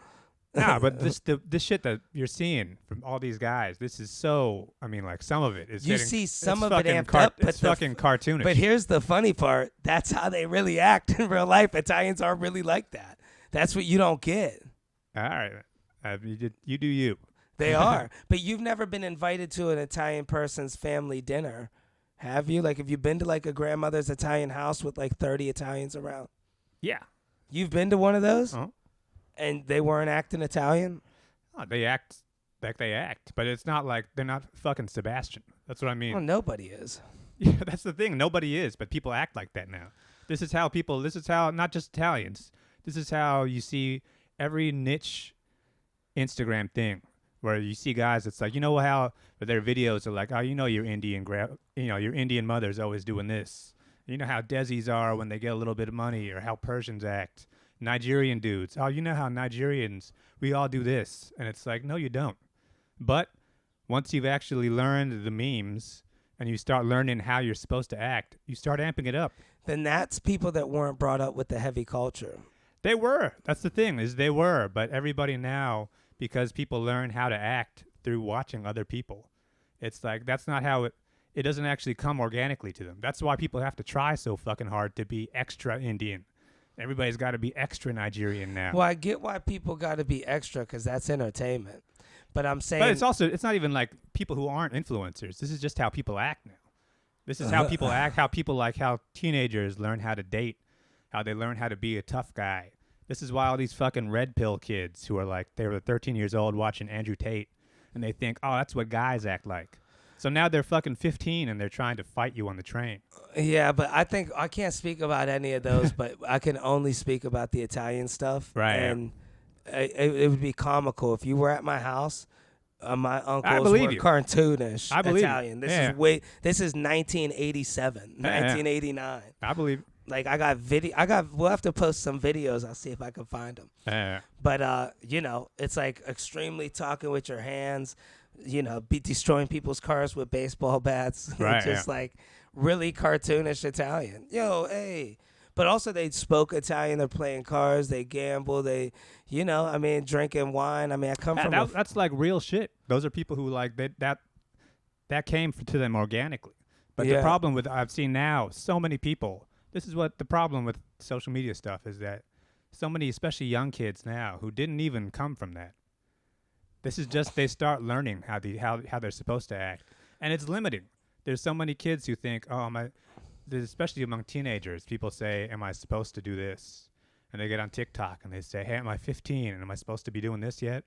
Nah, but this shit that you're seeing from all these guys, this is so, I mean, like, some of it is You see some of it amped up. It's fucking cartoonish. But here's the funny part. That's how they really act in real life. Italians are really like that. That's what you don't get. All right. You do you. They are. But you've never been invited to an Italian person's family dinner, have you? Like, have you been to, like, a grandmother's Italian house with, like, 30 Italians around? Yeah. You've been to one of those? Uh-huh. And they weren't acting Italian? Oh, they act like they act, but it's not like they're not fucking Sebastian. That's what I mean. Well, nobody is. Yeah, that's the thing. Nobody is, but people act like that now. This is how, not just Italians, this is how you see every niche Instagram thing. Where you see guys, it's like, how their videos are like, oh, your Indian your Indian mother's always doing this. You know how Desis are when they get a little bit of money, or how Persians act. Nigerian dudes, oh, you know how Nigerians, we all do this. And it's like, no, you don't. But once you've actually learned the memes and you start learning how you're supposed to act, you start amping it up. Then that's people that weren't brought up with the heavy culture. They were. That's the thing, is they were. But everybody now, because people learn how to act through watching other people. It's like, that's not how it doesn't actually come organically to them. That's why people have to try so fucking hard to be extra Indian. Everybody's got to be extra Nigerian now. Well, I get why people got to be extra because that's entertainment. But I'm saying... But it's not even like people who aren't influencers. This is just how people act now. This is how people act, how teenagers learn how to date, how they learn how to be a tough guy. This is why all these fucking red pill kids who are like, they were 13 years old watching Andrew Tate, and they think, oh, that's what guys act like. So now they're fucking 15 and they're trying to fight you on the train. Yeah, but I think I can't speak about any of those, but I can only speak about the Italian stuff. Right. And it would be comical if you were at my house. My uncles were cartoonish Italian. This is 1987, 1989. I believe. Like, we'll have to post some videos. I'll see if I can find them. Yeah. But, it's like extremely talking with your hands, be destroying people's cars with baseball bats. Right. Just like really cartoonish Italian. Yo, hey. But also they spoke Italian. They're playing cards. They gamble. They, drinking wine. I come from that's like real shit. Those are people who like that came to them organically. But the problem with I've seen now so many people. This is what the problem with social media stuff is, that so many, especially young kids now, who didn't even come from that. This is just they start learning how they're supposed to act, and it's limiting. There's so many kids who think, especially among teenagers, people say, "Am I supposed to do this?" And they get on TikTok and they say, "Hey, am I 15? And am I supposed to be doing this yet?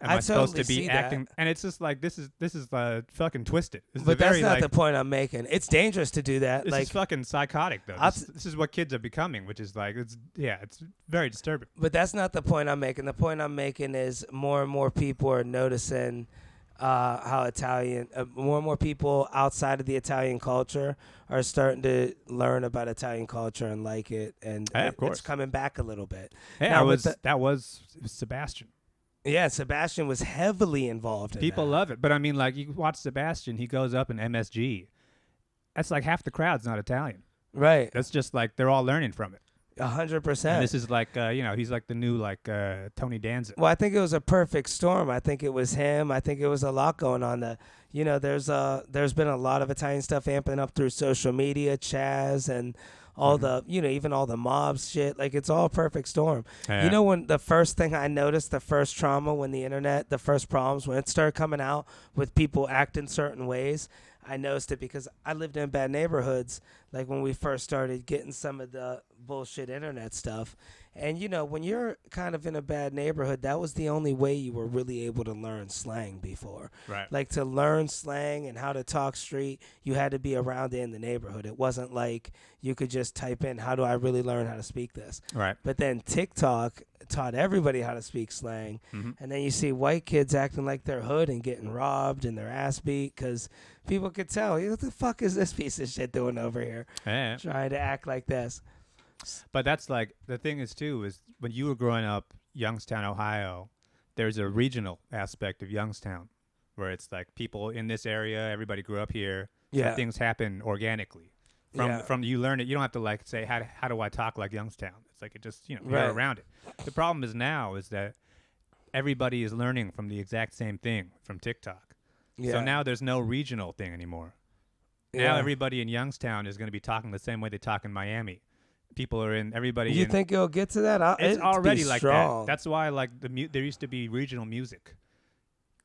Am I supposed to be acting?" And it's just like this is fucking twisted. But that's not the point I'm making. It's dangerous to do that. This is fucking psychotic, though. This is what kids are becoming, which is like it's very disturbing. But that's not the point I'm making. The point I'm making is more and more people are noticing how more and more people outside of the Italian culture are starting to learn about Italian culture and like it, and of course. It's coming back a little bit. Yeah, that was Sebastian. Yeah, Sebastian was heavily involved in People love it. But I mean, like, you watch Sebastian, he goes up in MSG. That's like half the crowd's not Italian. Right. That's just like they're all learning from it. 100%. And this is like, he's like the new, like, Tony Danza. Well, I think it was a perfect storm. I think it was him. I think it was a lot going on. There's been a lot of Italian stuff amping up through social media, Chaz, and all the, even all the mobs shit. Like, it's all a perfect storm. Yeah. You know, when the first thing I noticed, the first trauma when the first problems, when it started coming out with people acting certain ways, I noticed it because I lived in bad neighborhoods, like when we first started getting some of the bullshit internet stuff. And, when you're kind of in a bad neighborhood, that was the only way you were really able to learn slang before. Right. Like, to learn slang and how to talk street, you had to be around it in the neighborhood. It wasn't like you could just type in, how do I really learn how to speak this? Right. But then TikTok taught everybody how to speak slang. Mm-hmm. And then you see white kids acting like they're hood and getting robbed and their ass beat because people could tell, what the fuck is this piece of shit doing over here? Yeah. Trying to act like this. But that's like, the thing is too, is when you were growing up, Youngstown, Ohio, there's a regional aspect of Youngstown where it's like people in this area, everybody grew up here. Yeah. So things happen organically. From you learn it, you don't have to like say, how do I talk like Youngstown? It's like, it just, you're around it. The problem is now is that everybody is learning from the exact same thing from TikTok. Yeah. So now there's no regional thing anymore. Now everybody in Youngstown is going to be talking the same way they talk in Miami. People are in, everybody. You think it'll get to that? It's already like strong. that. That's why like there used to be regional music.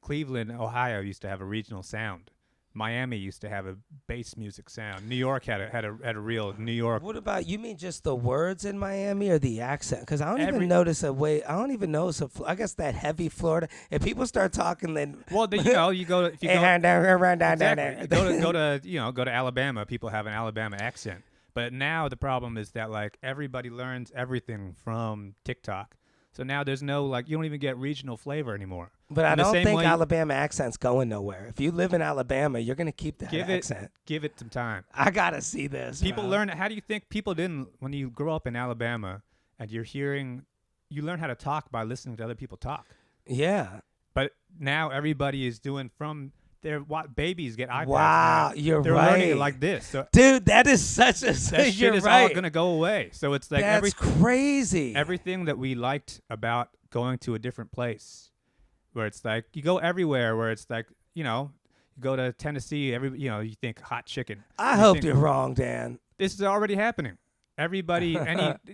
Cleveland, Ohio used to have a regional sound. Miami used to have a bass music sound. New York had a real New York. What about, you mean just the words in Miami or the accent? Because I don't even notice I guess that heavy Florida. If people start talking, then Well, you go to, if you go to Alabama, people have an Alabama accent. But now the problem is that like everybody learns everything from TikTok. So now there's no like, you don't even get regional flavor anymore. But I don't think Alabama accent's going nowhere. If you live in Alabama, you're going to keep that accent. Give it some time. I got to see this. People learn. How do you think people didn't, when you grow up in Alabama and you learn how to talk by listening to other people talk. Yeah. But now everybody is doing babies get iPads. Wow, They're right. learning it like this. So dude, that is such a... that shit is all going to go away. So it's like that's crazy. Everything that we liked about going to a different place, where it's like you go everywhere, where it's like, you go to Tennessee, you think hot chicken. I hope you're wrong, Dan. This is already happening. Everybody,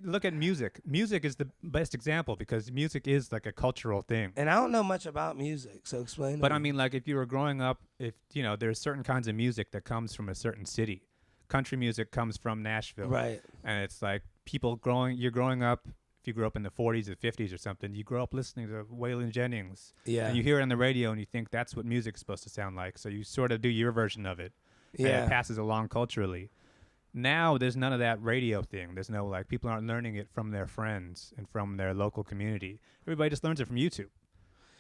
look at music. Music is the best example because music is like a cultural thing. And I don't know much about music, so explain. But I mean, like if you were growing up, there's certain kinds of music that comes from a certain city. Country music comes from Nashville, right? And it's like you're growing up. If you grew up in the 40s or 50s or something, you grow up listening to Waylon Jennings. Yeah. And you hear it on the radio and you think that's what music's supposed to sound like. So you sort of do your version of it. Yeah. And it passes along culturally. Now there's none of that radio thing. There's no like people aren't learning it from their friends and from their local community. Everybody just learns it from YouTube.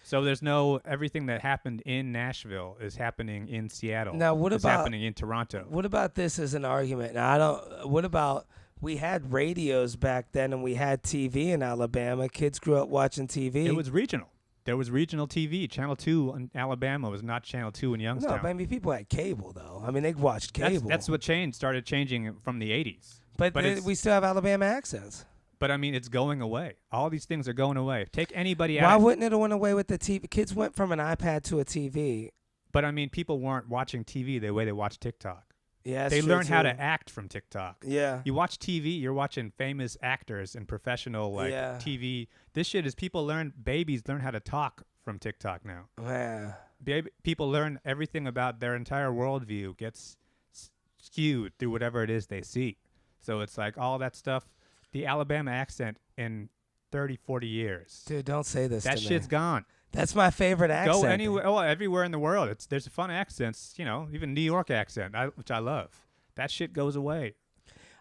So there's no everything that happened in Nashville is happening in Seattle. Now what about happening in Toronto? What about this as an argument? Now what about we had radios back then and we had TV in Alabama. Kids grew up watching TV. It was regional. There was regional TV. Channel 2 in Alabama was not Channel 2 in Youngstown. No, maybe people had cable, though. I mean, they watched cable. That's what started changing from the 80s. But we still have Alabama accents. But, I mean, it's going away. All these things are going away. Take anybody out. Why wouldn't it have went away with the TV? Kids went from an iPad to a TV. But, I mean, people weren't watching TV the way they watch TikTok. Yeah, they learn how to act from TikTok. Yeah. You watch TV, you're watching famous actors and professional TV. This shit is babies learn how to talk from TikTok now. Yeah. People learn everything about their entire worldview gets skewed through whatever it is they see. So it's like all that stuff, the Alabama accent in 30, 40 years. Dude, don't say this That to me. shit's gone. That's my favorite accent. Go anywhere, everywhere in the world. There's fun accents, even New York accent, which I love. That shit goes away.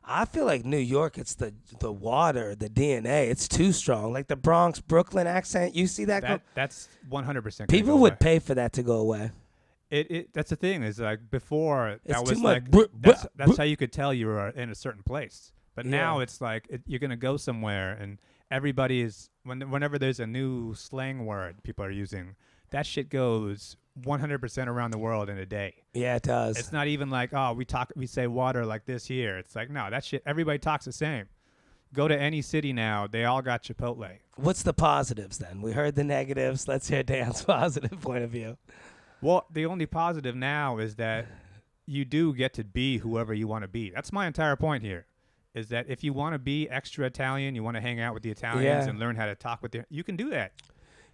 I feel like New York, it's the water, the DNA. It's too strong. Like the Bronx, Brooklyn accent. You see that? That's 100%. People would pay for that to go away. That's the thing is like before it's that was too like much. That's how you could tell you were in a certain place. But now it's like you're gonna go somewhere and everybody is whenever there's a new slang word people are using, that shit goes 100% around the world in a day. Yeah, it does. It's not even like we say water like this here. It's like no, that shit. Everybody talks the same. Go to any city now, they all got Chipotle. What's the positives then? We heard the negatives. Let's hear Dan's positive point of view. Well, the only positive now is that you do get to be whoever you want to be. That's my entire point here. is that if you want to be extra Italian, you want to hang out with the Italians and learn how to talk with them, you can do that.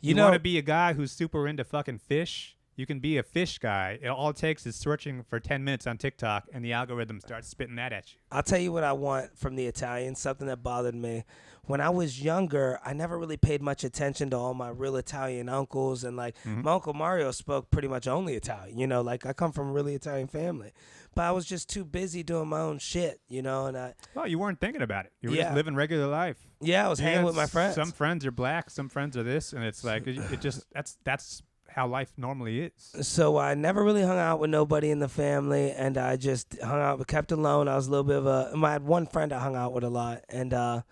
You want to be a guy who's super into fucking fish, you can be a fish guy. All it takes is searching for 10 minutes on TikTok, and the algorithm starts spitting that at you. I'll tell you what I want from the Italians, something that bothered me. When I was younger, I never really paid much attention to all my real Italian uncles. And, like, my Uncle Mario spoke pretty much only Italian. You know, like, I come from a really Italian family. But I was just too busy doing my own shit, you know. And well, you weren't thinking about it. You were just living regular life. Yeah, I was hanging with my friends. Some friends are black, some friends are this. And it's like, that's how life normally is. So I never really hung out with nobody in the family, and I just hung out, kept alone. I was a little bit of I had one friend I hung out with a lot, and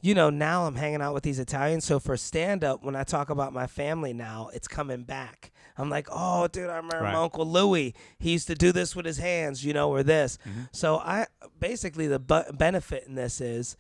you know, now I'm hanging out with these Italians. So for stand-up, when I talk about my family now, it's coming back. I'm like, oh, dude, I remember my Uncle Louie. He used to do this with his hands, you know, or this. So basically the benefit in this is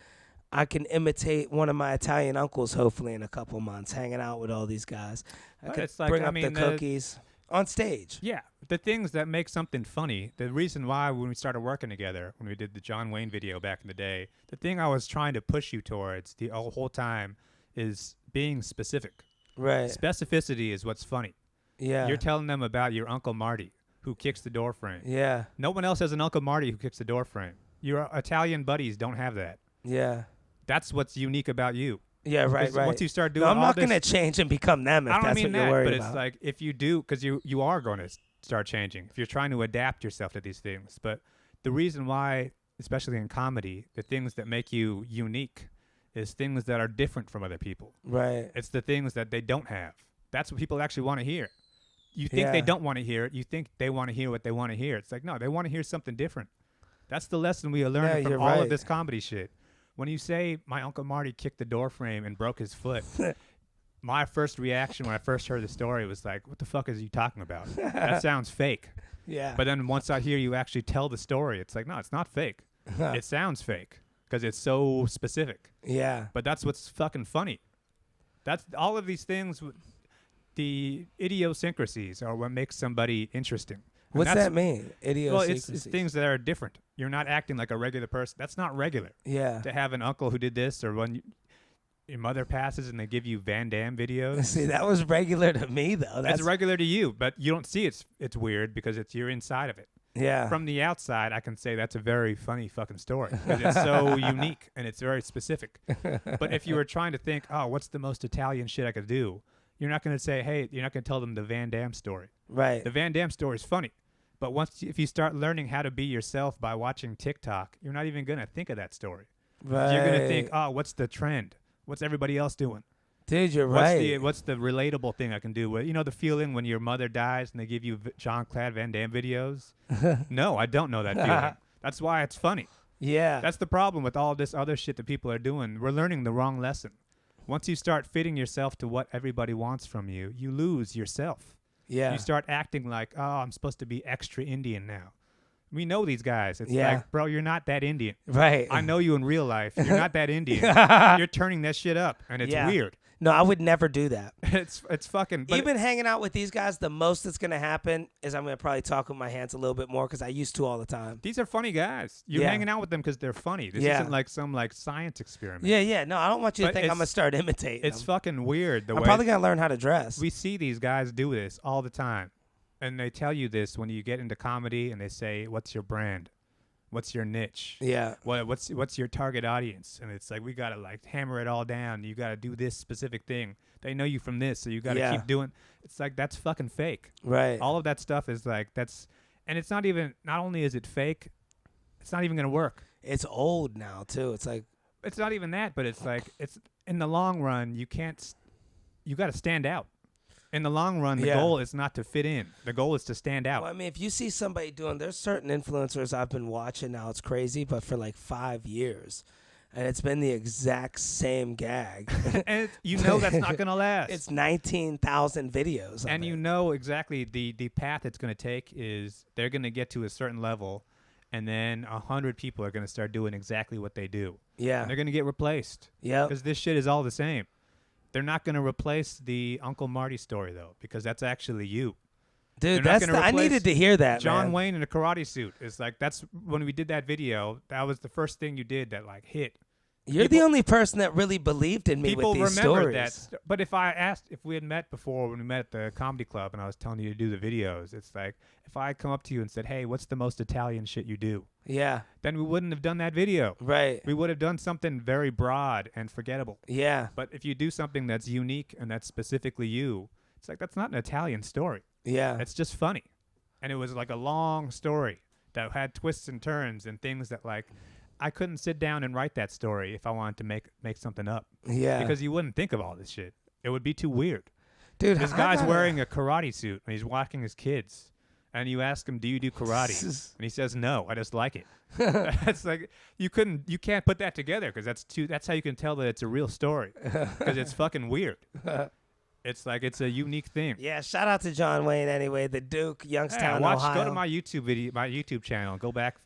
I can imitate one of my Italian uncles, hopefully, in a couple months, hanging out with all these guys. I could bring up the cookies on stage. Yeah, the things that make something funny. The reason why when we started working together, when we did the John Wayne video back in the day, the thing I was trying to push you towards the whole time is being specific. Right. Specificity is what's funny. Yeah. You're telling them about your Uncle Marty who kicks the door frame. Yeah. No one else has an Uncle Marty who kicks the door frame. Your Italian buddies don't have that. Yeah. That's what's unique about you. Yeah, right. Once you start doing I'm not going to change and become them if that's what you're worried about. But it's like if you do, because you are going to start changing. If you're trying to adapt yourself to these things. But the reason why, especially in comedy, the things that make you unique is things that are different from other people. Right. It's the things that they don't have. That's what people actually want to hear. You think they don't want to hear it. You think they want to hear what they want to hear. It's like, no, they want to hear something different. That's the lesson we are learning from all of this comedy shit. When you say my Uncle Marty kicked the door frame and broke his foot, my first reaction when I first heard the story was like, what the fuck is you talking about? That sounds fake. Yeah. But then once I hear you actually tell the story, it's like, no, it's not fake. It sounds fake because it's so specific. Yeah. But that's what's fucking funny. That's all of these things, the idiosyncrasies are what makes somebody interesting. What's that mean? Idiosyncrasies. Well, it's things that are different. You're not acting like a regular person. That's not regular. Yeah. To have an uncle who did this, or when your mother passes and they give you Van Damme videos. See, that was regular to me, though. That's regular to you, but you don't see it's weird because you're inside of it. Yeah. From the outside, I can say that's a very funny fucking story because it's so unique and it's very specific. But if you were trying to think, oh, what's the most Italian shit I could do? You're not going to say, hey, you're not going to tell them the Van Damme story. Right. The Van Damme story is funny. But if you start learning how to be yourself by watching TikTok, you're not even going to think of that story. Right. You're going to think, oh, what's the trend? What's everybody else doing? Dude, you're right. What's the relatable thing I can do? You know the feeling when your mother dies and they give you Jean-Claude Van Damme videos? No, I don't know that feeling. That's why it's funny. Yeah. That's the problem with all this other shit that people are doing. We're learning the wrong lesson. Once you start fitting yourself to what everybody wants from you, you lose yourself. Yeah. You start acting like, oh, I'm supposed to be extra Indian now. We know these guys. It's Yeah. like, bro, you're not that Indian. Right. I know you in real life. You're not that Indian. You're turning that shit up, and it's weird. No, I would never do that. It's fucking... Even hanging out with these guys, the most that's going to happen is I'm going to probably talk with my hands a little bit more because I used to all the time. These are funny guys. You're hanging out with them because they're funny. This isn't like some science experiment. Yeah. No, I don't want you to think I'm going to start imitating It's them. fucking weird. I'm probably going to learn how to dress. We see these guys do this all the time. And they tell you this when you get into comedy and they say, what's your brand? What's your niche? Yeah. What's your target audience? And it's like, we got to hammer it all down. You got to do this specific thing. They know you from this, so you got to keep doing. It's like, that's fucking fake. Right. All of that stuff is like, and it's not only is it fake, it's not even going to work. It's old now, too. It's like. It's not even that, but it's like, it's in the long run, you got to stand out. In the long run, the goal is not to fit in. The goal is to stand out. Well, I mean, if you see somebody there's certain influencers I've been watching now, it's crazy, but for like 5 years. And it's been the exact same gag. And that's not going to last. It's 19,000 videos. And you know exactly the path it's going to take is they're going to get to a certain level, and then 100 people are going to start doing exactly what they do. Yeah. And they're going to get replaced. Yeah. Because this shit is all the same. They're not going to replace the Uncle Marty story, though, because that's actually you. Dude, They're not that's gonna I replace needed to hear that, John man. Wayne in a karate suit. It's like that's when we did that video. That was the first thing you did that like hit. You're the only person that really believed in me with People these remembered stories. that. But if we had met before when we met at the comedy club and I was telling you to do the videos, it's like if I had come up to you and said, "Hey, what's the most Italian shit you do?" Yeah. Then we wouldn't have done that video. Right. We would have done something very broad and forgettable. Yeah. But if you do something that's unique and that's specifically you, it's like that's not an Italian story. Yeah. It's just funny. And it was like a long story that had twists and turns and things that like I couldn't sit down and write that story if I wanted to make something up. Yeah. Because you wouldn't think of all this shit. It would be too weird. Dude, This guy's wearing a karate suit and he's walking his kids. And you ask him, "Do you do karate?" And he says, "No, I just like it." It's like you can't put that together because that's how you can tell that it's a real story because it's fucking weird. It's like it's a unique thing. Yeah, shout out to John Wayne anyway, the Duke, Youngstown, Ohio. Go to my YouTube channel. Go back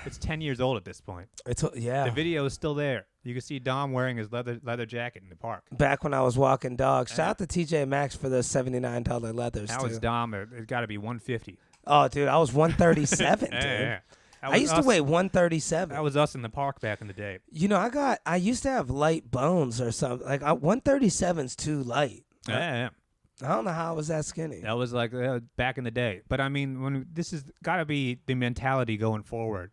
it's 10 years old at this point. Yeah. The video is still there. You can see Dom wearing his leather jacket in the park. Back when I was walking dogs. Shout out to TJ Maxx for those $79 leathers Now it's Dom. It's got to be 150. Oh, dude, I was 137, dude. Yeah. I used to weigh 137. That was us in the park back in the day. You know, I used to have light bones or something. Like 137's too light. Yeah. I don't know how I was that skinny. That was like back in the day. But I mean, this has got to be the mentality going forward.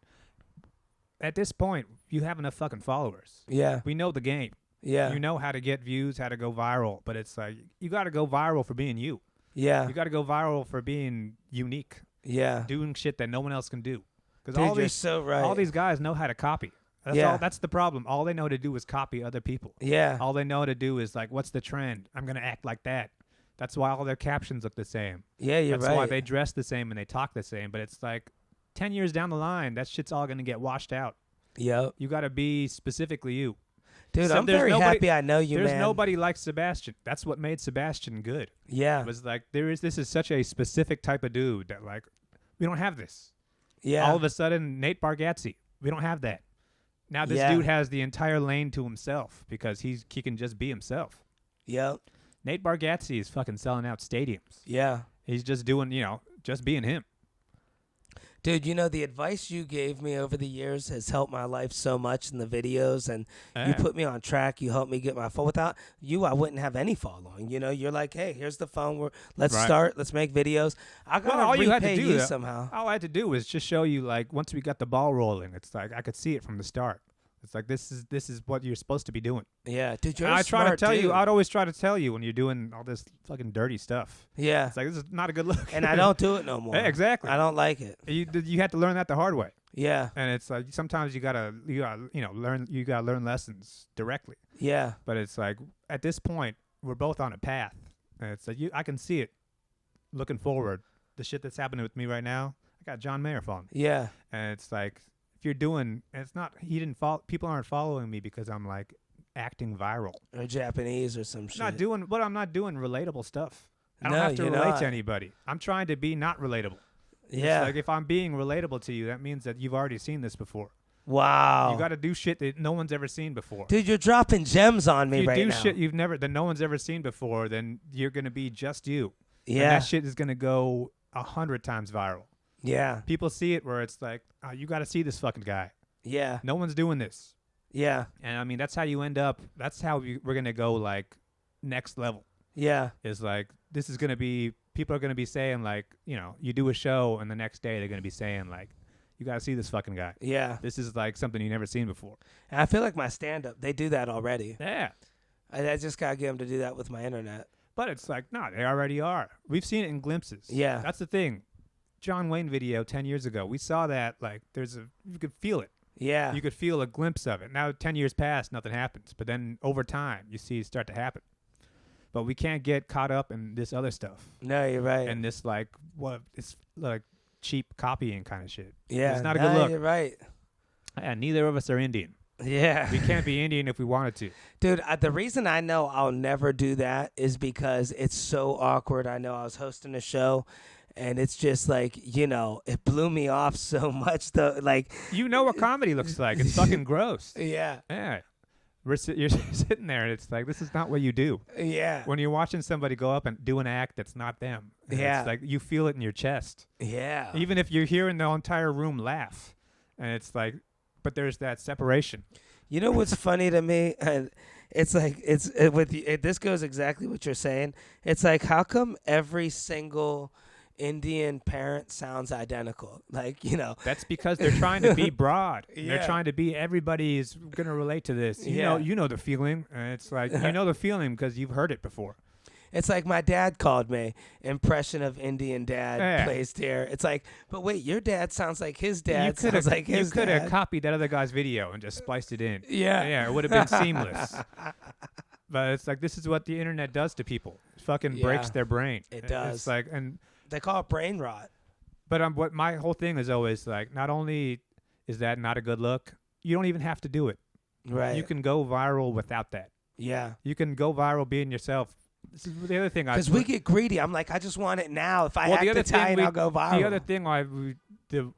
At this point, you have enough fucking followers. Yeah. We know the game. Yeah. You know how to get views, how to go viral. But it's like, you got to go viral for being you. Yeah. You got to go viral for being unique. Yeah. Doing shit that no one else can do. Dude, you're so right. All these guys know how to copy. That's the problem. All they know to do is copy other people. Yeah. All they know to do is like, what's the trend? I'm going to act like that. That's why all their captions look the same. Yeah, you're right. That's why they dress the same and they talk the same. But it's like 10 years down the line, that shit's all going to get washed out. Yep. You got to be specifically you. Dude, I'm very happy I know you, man. There's nobody like Sebastian. That's what made Sebastian good. Yeah. It was like, this is such a specific type of dude that like, we don't have this. Yeah. All of a sudden, Nate Bargatze, we don't have that. Now this dude has the entire lane to himself because he can just be himself. Yep. Nate Bargatze is fucking selling out stadiums. Yeah. He's just doing, just being him. Dude, the advice you gave me over the years has helped my life so much in the videos, and you put me on track. You helped me get my phone. Without you, I wouldn't have any following. You're like, hey, here's the phone. Let's start. Let's make videos. I got to repay you somehow. All I had to do was just show you, like, once we got the ball rolling, it's like I could see it from the start. It's like this is what you're supposed to be doing. Yeah, dude, you're I smart, try to tell dude. you. I'd always try to tell you when you're doing all this fucking dirty stuff. Yeah, it's like this is not a good look. And I don't do it no more. Yeah, exactly. I don't like it. You had to learn that the hard way. Yeah, and it's like sometimes you gotta learn lessons directly. Yeah, but it's like at this point we're both on a path, and it's like I can see it. Looking forward, the shit that's happening with me right now, I got John Mayer following me. Yeah, and it's like. If you're doing, and it's not, people aren't following me because I'm like acting viral or Japanese or some shit. I'm not doing relatable stuff. I don't have to relate to anybody. I'm trying to be not relatable. Yeah. It's like if I'm being relatable to you, that means that you've already seen this before. Wow. You got to do shit that no one's ever seen before. Dude, you're dropping gems on me right now. If you do shit that no one's ever seen before, then you're going to be just you. Yeah. And that shit is going to go 100 times viral. Yeah. People see it where it's like, oh, you got to see this fucking guy. Yeah. No one's doing this. Yeah. And I mean, that's how you end up. That's how we're going to go like next level. Yeah. Is like, this is going to be, people are going to be saying like, you do a show and the next day they're going to be saying like, you got to see this fucking guy. Yeah. This is like something you've never seen before. And I feel like my stand-up, they do that already. Yeah. I just got to get them to do that with my internet. But it's like, no, they already are. We've seen it in glimpses. Yeah. That's the thing. John Wayne video 10 years ago, we saw that, like, you could feel it. Yeah. You could feel a glimpse of it. Now, 10 years pass, nothing happens. But then over time, you see it start to happen. But we can't get caught up in this other stuff. No, you're right. And this, like, it's like cheap copying kind of shit. Yeah. It's not a good look. You're right. And neither of us are Indian. Yeah. We can't be Indian if we wanted to. Dude, the reason I know I'll never do that is because it's so awkward. I know I was hosting a show. And it's just like, it blew me off so much. Though, like, what comedy looks like. It's fucking gross. Yeah. Yeah. You're sitting there, and it's like, this is not what you do. Yeah. When you're watching somebody go up and do an act that's not them, And Yeah. it's like you feel it in your chest. Yeah. Even if you're hearing the entire room laugh. And it's like, but there's that separation. You know what's funny to me? And it's like this goes exactly what you're saying. It's like, how come every single Indian parent sounds identical? Like, you know. That's because they're trying to be broad. Yeah. They're trying to be, everybody's going to relate to this. You know the feeling. And it's like, you know the feeling because you've heard it before. It's like my dad called me, impression of Indian dad placed here. It's like, but wait, your dad sounds like his dad sounds like his dad. You could have copied that other guy's video and just spliced it in. Yeah. Yeah, it would have been seamless. But it's like, this is what the internet does to people. It fucking breaks their brain. It does. It's like, and they call it brain rot. But what my whole thing is always like, not only is that not a good look, you don't even have to do it. Right. You can go viral without that. Yeah. You can go viral being yourself. This is the other thing. Because we get greedy. I'm like, I just want it now. If I act Italian, I'll go viral. The other thing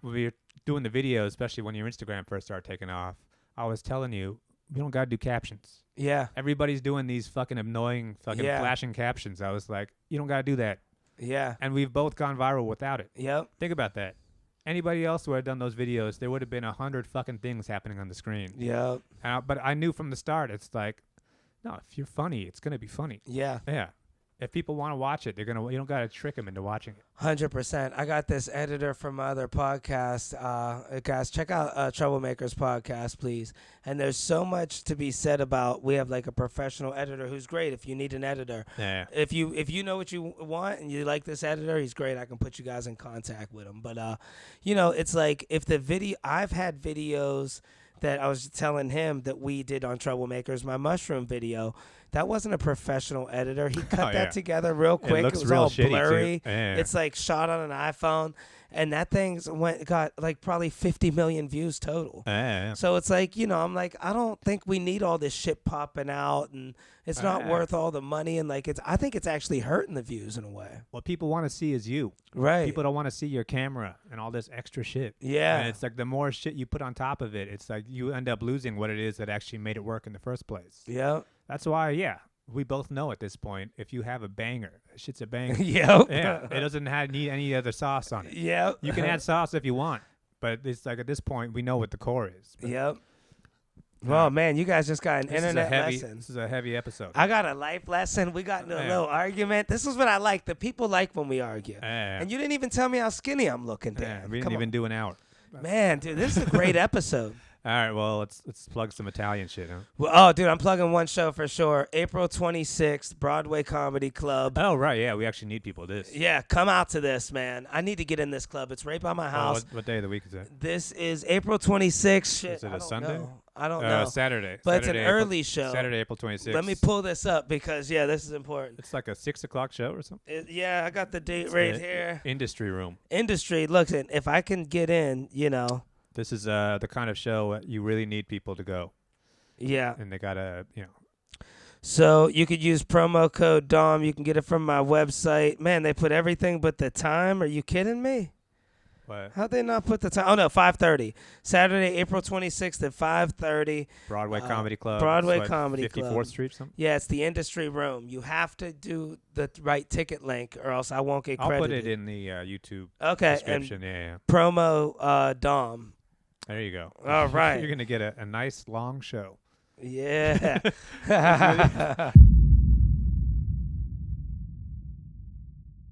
we were doing the video, especially when your Instagram first started taking off, I was telling you, we don't got to do captions. Yeah. Everybody's doing these fucking annoying flashing captions. I was like, you don't got to do that. Yeah. And we've both gone viral without it. Yep. Think about that. Anybody else who had done those videos, there would have been 100 fucking things happening on the screen. Yep. But I knew from the start, it's like, no, if you're funny, it's going to be funny. Yeah. Yeah. If people want to watch it, you don't got to trick them into watching it. 100%. I got this editor from my other podcast. Guys, check out Troublemakers podcast, please. And there's so much to be said about, we have like a professional editor who's great if you need an editor. Yeah. If you know what you want and you like this editor, he's great. I can put you guys in contact with him. But, it's like if I've had videos that I was telling him that we did on Troublemakers, my mushroom video. That wasn't a professional editor. He cut that together real quick. It was all blurry. Yeah. It's like shot on an iPhone, and that thing got like probably 50 million views total. Yeah. So it's like, I'm like, I don't think we need all this shit popping out, and it's not worth all the money. And like, I think it's actually hurting the views in a way. What people want to see is you. Right. People don't want to see your camera and all this extra shit. Yeah. And it's like the more shit you put on top of it, it's like you end up losing what it is that actually made it work in the first place. Yeah. That's why, we both know at this point, if you have a banger, shit's a banger. Yep. Yeah. It doesn't need any other sauce on it. Yep. You can add sauce if you want, but it's like at this point, we know what the core is. But yep. Well, man, you guys just got an internet lesson. This is a heavy episode. I got a life lesson. We got into a little argument. This is what I like. The people like when we argue. And you didn't even tell me how skinny I'm looking, Dan. We didn't even do an hour. Man, dude, this is a great episode. All right, well, let's plug some Italian shit, huh? Well, dude, I'm plugging one show for sure. April 26th, Broadway Comedy Club. Oh, right, yeah, we actually need people to this. Yeah, come out to this, man. I need to get in this club. It's right by my house. What day of the week is that? This is April 26th. Shit, is it a Sunday? I don't know. Saturday. But Saturday, it's an early show. Saturday, April 26th. Let me pull this up because, this is important. It's like a 6 o'clock show or something? I got the date right here. Industry room. Look, if I can get in, This is the kind of show you really need people to go. Yeah. And they got to, So you could use promo code DOM. You can get it from my website. Man, they put everything but the time. Are you kidding me? What? How'd they not put the time? Oh, no, 5:30. Saturday, April 26th at 5:30. Broadway Comedy Club. Broadway Comedy Club. 54th Street or something? Yeah, it's the industry room. You have to do the right ticket link or else I won't get credited. I'll put it in the YouTube description. And promo DOM. There you go. All right. You're going to get a nice long show. Yeah.